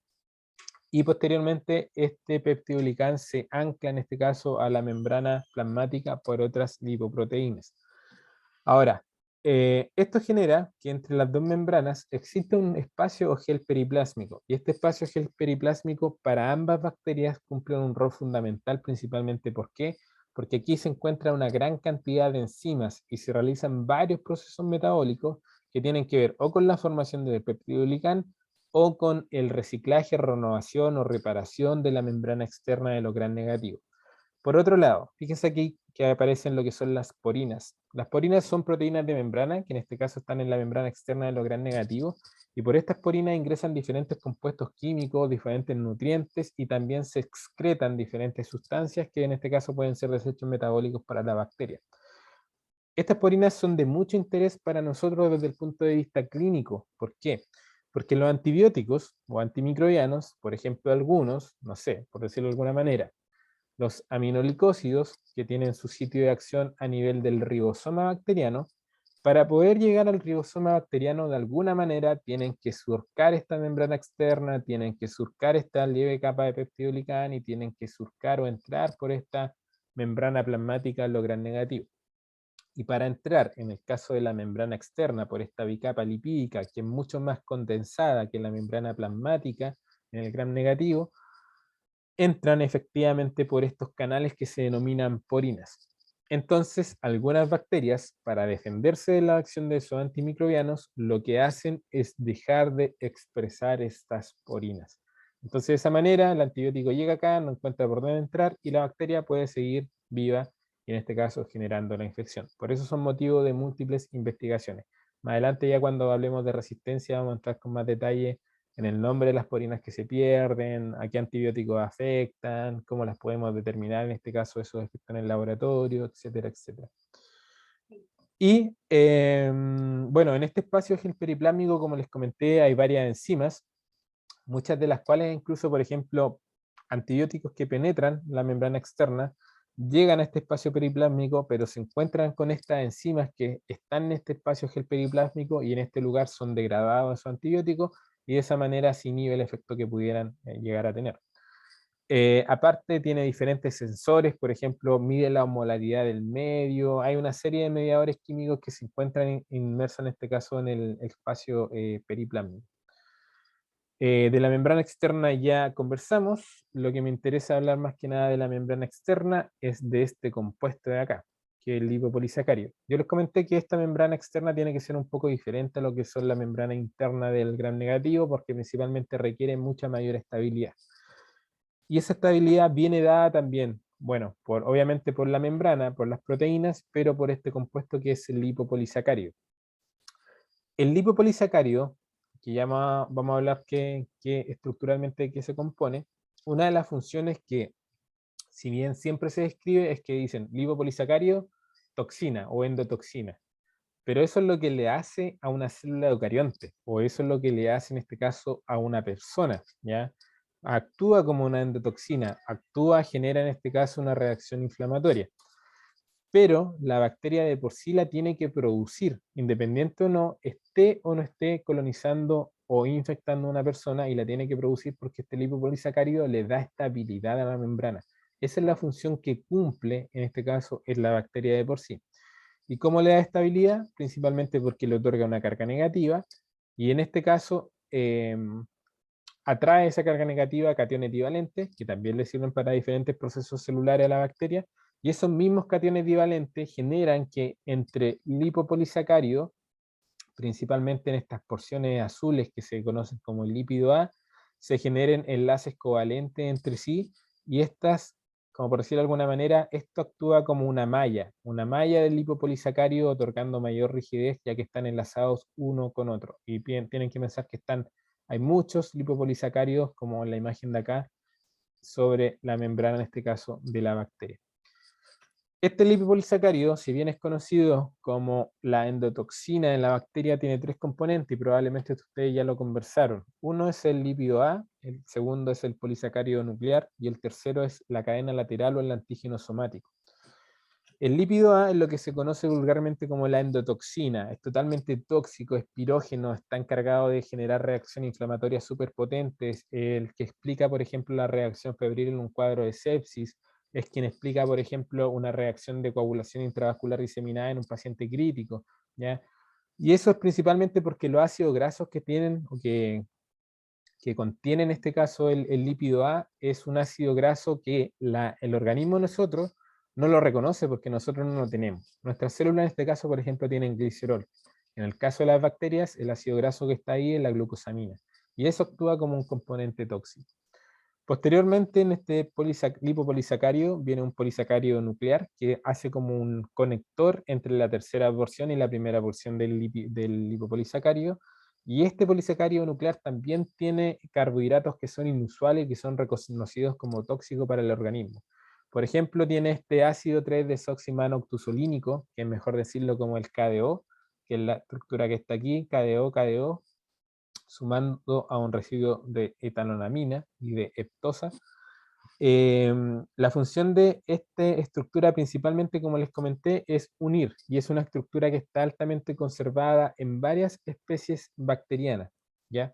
Y posteriormente este peptidoglicán se ancla en este caso a la membrana plasmática por otras lipoproteínas. Ahora, esto genera que entre las dos membranas existe un espacio o gel periplásmico, y este espacio o gel periplásmico para ambas bacterias cumple un rol fundamental, principalmente ¿por qué? Porque aquí se encuentra una gran cantidad de enzimas y se realizan varios procesos metabólicos que tienen que ver o con la formación del peptidoglicán o con el reciclaje, renovación o reparación de la membrana externa de los gram negativos. Por otro lado, fíjense aquí que aparecen lo que son las porinas. Las porinas son proteínas de membrana, que en este caso están en la membrana externa de los gram negativos, y por estas porinas ingresan diferentes compuestos químicos, diferentes nutrientes, y también se excretan diferentes sustancias que en este caso pueden ser desechos metabólicos para la bacteria. Estas porinas son de mucho interés para nosotros desde el punto de vista clínico. ¿Por qué? Porque los antibióticos o antimicrobianos, por ejemplo algunos, no sé, por decirlo de alguna manera, los aminoglicósidos, que tienen su sitio de acción a nivel del ribosoma bacteriano, para poder llegar al ribosoma bacteriano de alguna manera tienen que surcar esta membrana externa, tienen que surcar esta leve capa de peptidoglicán y tienen que surcar o entrar por esta membrana plasmática lo gram negativo. Y para entrar, en el caso de la membrana externa, por esta bicapa lipídica, que es mucho más condensada que la membrana plasmática en el gram negativo, entran efectivamente por estos canales que se denominan porinas. Entonces, algunas bacterias, para defenderse de la acción de esos antimicrobianos, lo que hacen es dejar de expresar estas porinas. Entonces, de esa manera, el antibiótico llega acá, no encuentra por dónde entrar y la bacteria puede seguir viva y en este caso generando la infección. Por eso son motivo de múltiples investigaciones. Más adelante, ya cuando hablemos de resistencia, vamos a entrar con más detalle en el nombre de las porinas que se pierden, a qué antibióticos afectan, cómo las podemos determinar, en este caso esos efectos en el laboratorio, etcétera, etcétera. Y bueno, en este espacio gel periplásmico, como les comenté, hay varias enzimas, muchas de las cuales incluso, por ejemplo, antibióticos que penetran la membrana externa, llegan a este espacio periplásmico, pero se encuentran con estas enzimas que están en este espacio gel periplásmico y en este lugar son degradados esos antibióticos, y de esa manera se inhibe el efecto que pudieran llegar a tener. Aparte tiene diferentes sensores, por ejemplo, mide la osmolaridad del medio, hay una serie de mediadores químicos que se encuentran inmersos en este caso en el espacio periplásmico. De la membrana externa ya conversamos, lo que me interesa hablar más que nada de la membrana externa es de este compuesto de acá, que es el lipopolisacárido. Yo les comenté que esta membrana externa tiene que ser un poco diferente a lo que son la membrana interna del gram negativo, porque principalmente requiere mucha mayor estabilidad. Y esa estabilidad viene dada también, bueno, obviamente por la membrana, por las proteínas, pero por este compuesto que es el lipopolisacárido. El lipopolisacárido, que ya vamos a hablar que estructuralmente de qué se compone, una de las funciones que, si bien siempre se describe, es que dicen lipopolisacárido, toxina o endotoxina. Pero eso es lo que le hace a una célula eucarionte, o eso es lo que le hace en este caso a una persona, ¿ya? Actúa como una endotoxina, genera en este caso una reacción inflamatoria. Pero la bacteria de por sí la tiene que producir, independiente o no esté colonizando o infectando a una persona, y la tiene que producir porque este lipopolisacárido le da estabilidad a la membrana. Esa es la función que cumple, en este caso, es la bacteria de por sí. ¿Y cómo le da estabilidad? Principalmente porque le otorga una carga negativa, y en este caso atrae esa carga negativa a cationes divalentes, que también le sirven para diferentes procesos celulares a la bacteria, y esos mismos cationes divalentes generan que entre lipopolisacárido, principalmente en estas porciones azules que se conocen como el lípido A, se generen enlaces covalentes entre sí, y estas, como por decirlo de alguna manera, esto actúa como una malla del lipopolisacárido, otorgando mayor rigidez, ya que están enlazados uno con otro. Y tienen que pensar que hay muchos lipopolisacáridos, como en la imagen de acá, sobre la membrana, en este caso, de la bacteria. Este lipopolisacárido, si bien es conocido como la endotoxina en la bacteria, tiene 3 componentes y probablemente ustedes ya lo conversaron. Uno es el lípido A, el segundo es el polisacárido nuclear y el tercero es la cadena lateral o el antígeno somático. El lípido A es lo que se conoce vulgarmente como la endotoxina. Es totalmente tóxico, es pirógeno, está encargado de generar reacciones inflamatorias superpotentes, el que explica, por ejemplo, la reacción febril en un cuadro de sepsis, es quien explica, por ejemplo, una reacción de coagulación intravascular diseminada en un paciente crítico, ¿ya? Y eso es principalmente porque los ácidos grasos que tienen, o que contiene en este caso el lípido A, es un ácido graso que el organismo de nosotros no lo reconoce porque nosotros no lo tenemos. Nuestras células en este caso, por ejemplo, tienen glicerol. En el caso de las bacterias, el ácido graso que está ahí es la glucosamina. Y eso actúa como un componente tóxico. Posteriormente, en este lipopolisacárido viene un polisacárido nuclear que hace como un conector entre la tercera porción y la primera porción del lipopolisacárido. Y este polisacárido nuclear también tiene carbohidratos que son inusuales y que son reconocidos como tóxicos para el organismo. Por ejemplo, tiene este ácido 3-desoximanoctusolínico, que es mejor decirlo como el KDO, que es la estructura que está aquí, KDO, sumando a un residuo de etanonamina y de heptosa. La función de esta estructura principalmente, como les comenté, es unir, y es una estructura que está altamente conservada en varias especies bacterianas, ¿ya?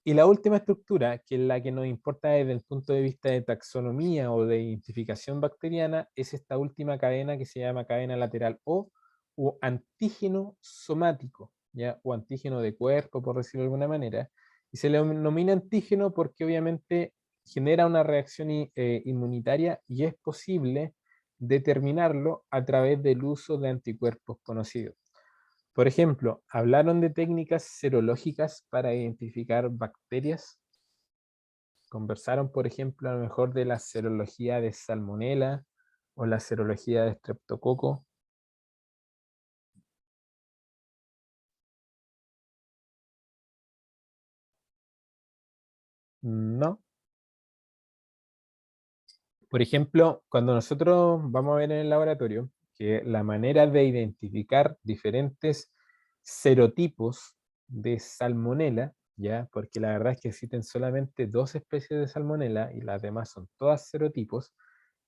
Y la última estructura, que es la que nos importa desde el punto de vista de taxonomía o de identificación bacteriana, es esta última cadena que se llama cadena lateral o antígeno somático, ¿ya? O antígeno de cuerpo, por decirlo de alguna manera. Y se le denomina antígeno porque obviamente genera una reacción inmunitaria y es posible determinarlo a través del uso de anticuerpos conocidos. Por ejemplo, ¿hablaron de técnicas serológicas para identificar bacterias? ¿Conversaron, por ejemplo, a lo mejor de la serología de Salmonella o la serología de Streptococo? No. Por ejemplo, cuando nosotros vamos a ver en el laboratorio que la manera de identificar diferentes serotipos de Salmonella, ¿ya? Porque la verdad es que existen solamente 2 especies de Salmonella y las demás son todas serotipos,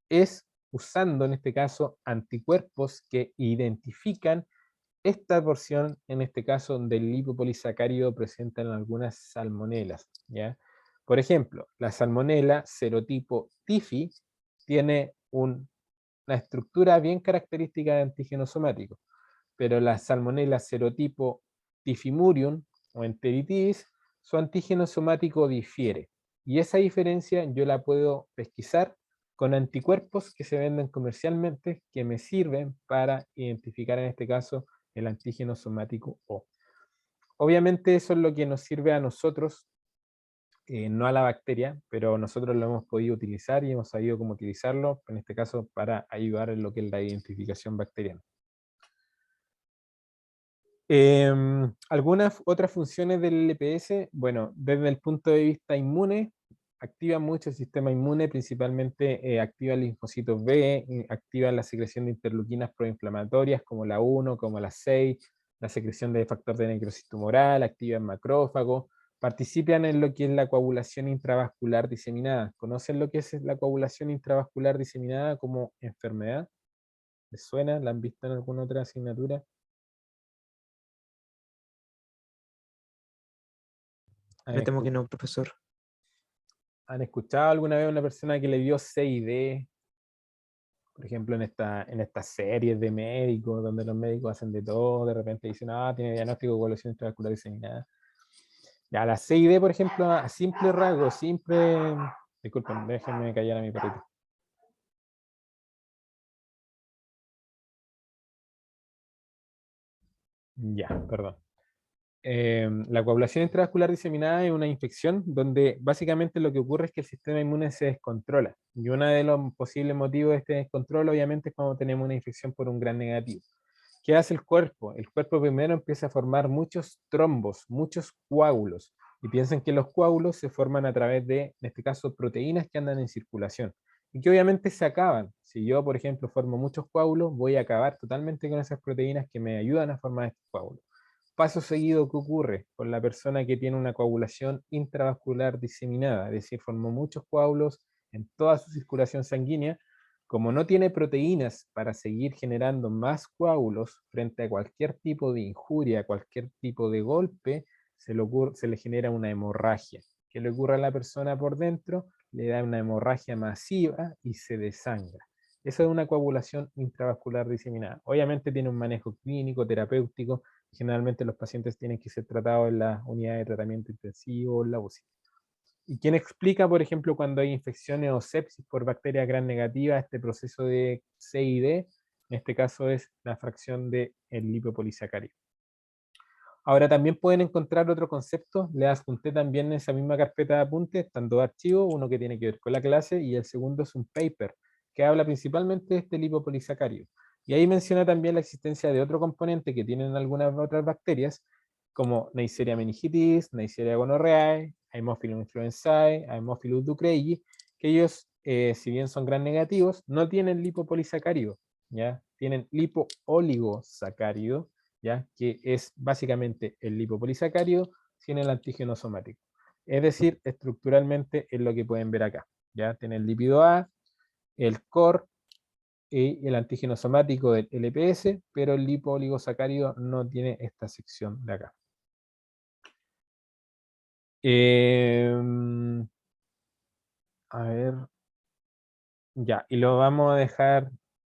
es usando en este caso anticuerpos que identifican esta porción, en este caso del lipopolisacárido presente en algunas salmonelas, ¿ya? Por ejemplo, la salmonela serotipo TIFI tiene una estructura bien característica de antígeno somático, pero la salmonela serotipo Tifimurium o enteritis, su antígeno somático difiere. Y esa diferencia yo la puedo pesquisar con anticuerpos que se venden comercialmente que me sirven para identificar en este caso el antígeno somático O. Obviamente eso es lo que nos sirve a nosotros, no a la bacteria, pero nosotros lo hemos podido utilizar y hemos sabido cómo utilizarlo, en este caso para ayudar en lo que es la identificación bacteriana. Algunas otras funciones del LPS, bueno, desde el punto de vista inmune, activa mucho el sistema inmune, principalmente activa linfocitos B, activa la secreción de interleuquinas proinflamatorias como la 1, como la 6, la secreción de factor de necrosis tumoral, activa en macrófago, participan en lo que es la coagulación intravascular diseminada. ¿Conocen lo que es la coagulación intravascular diseminada como enfermedad? ¿Les suena? ¿La han visto en alguna otra asignatura? Me temo que no, profesor. ¿Han escuchado alguna vez a una persona que le dio CID? Por ejemplo, en estas series de médicos, donde los médicos hacen de todo, de repente dicen, tiene diagnóstico de coagulación intravascular diseminada. Ya, la CID, por ejemplo, a simple rasgo, disculpen, déjenme callar a mi perrito. Ya, perdón. la coagulación intravascular diseminada es una infección donde básicamente lo que ocurre es que el sistema inmune se descontrola. Y uno de los posibles motivos de este descontrol obviamente es cuando tenemos una infección por un gran negativo. ¿Qué hace el cuerpo? El cuerpo primero empieza a formar muchos trombos, muchos coágulos. Y piensen que los coágulos se forman a través de, en este caso, proteínas que andan en circulación. Y que obviamente se acaban. Si yo, por ejemplo, formo muchos coágulos, voy a acabar totalmente con esas proteínas que me ayudan a formar estos coágulos. Paso seguido, ¿qué ocurre con la persona que tiene una coagulación intravascular diseminada? Es decir, formó muchos coágulos en toda su circulación sanguínea. Como no tiene proteínas para seguir generando más coágulos frente a cualquier tipo de injuria, cualquier tipo de golpe, se le genera una hemorragia. ¿Qué le ocurre a la persona por dentro? Le da una hemorragia masiva y se desangra. Eso es una coagulación intravascular diseminada. Obviamente tiene un manejo clínico, terapéutico. Generalmente los pacientes tienen que ser tratados en la unidad de tratamiento intensivo o en la UCI. ¿Y quién explica, por ejemplo, cuando hay infecciones o sepsis por bacterias gram negativas, este proceso de CID? En este caso es la fracción del lipopolisacárido. Ahora también pueden encontrar otro concepto, le adjunté también en esa misma carpeta de apuntes, están dos archivos, uno que tiene que ver con la clase y el segundo es un paper, que habla principalmente de este lipopolisacárido. Y ahí menciona también la existencia de otro componente que tienen algunas otras bacterias, como Neisseria meningitis, Neisseria gonorrhoeae, Haemophilus influenzae, Haemophilus ducreyi, que ellos, si bien son gram negativos, no tienen lipopolisacárido, ¿ya? Tienen lipooligosacárido, ¿ya? Que es básicamente el lipopolisacárido sin el antígeno somático. Es decir, estructuralmente es lo que pueden ver acá. ¿Ya? Tiene el lípido A, el COR y el antígeno somático del LPS, pero el lipooligosacárido no tiene esta sección de acá. A ver. Ya, y lo vamos a dejar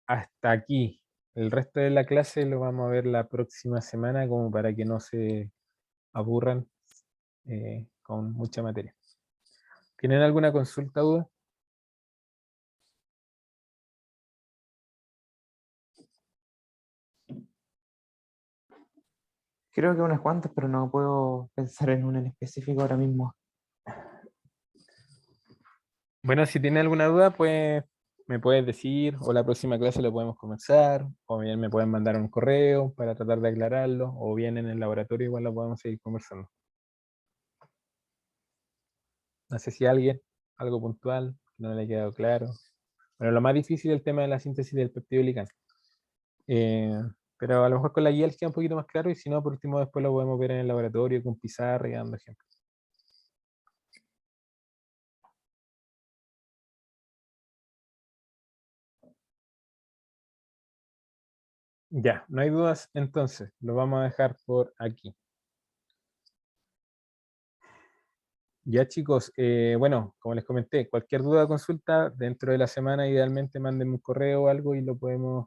hasta aquí. El resto de la clase lo vamos a ver la próxima semana como para que no se aburran con mucha materia. ¿Tienen alguna consulta, duda? Creo que unas cuantas, pero no puedo pensar en una en específico ahora mismo. Bueno, si tienen alguna duda, pues me puedes decir, o la próxima clase lo podemos conversar, o bien me pueden mandar un correo para tratar de aclararlo, o bien en el laboratorio igual lo podemos seguir conversando. No sé si a alguien, algo puntual, que no le haya quedado claro. Bueno, lo más difícil es el tema de la síntesis del peptidoglicano. Pero a lo mejor con la guía les queda un poquito más claro, y si no, por último después lo podemos ver en el laboratorio con pizarra y dando ejemplos. Ya, no hay dudas, entonces lo vamos a dejar por aquí. Ya chicos, bueno, como les comenté, cualquier duda o consulta dentro de la semana, idealmente mándenme un correo o algo y lo podemos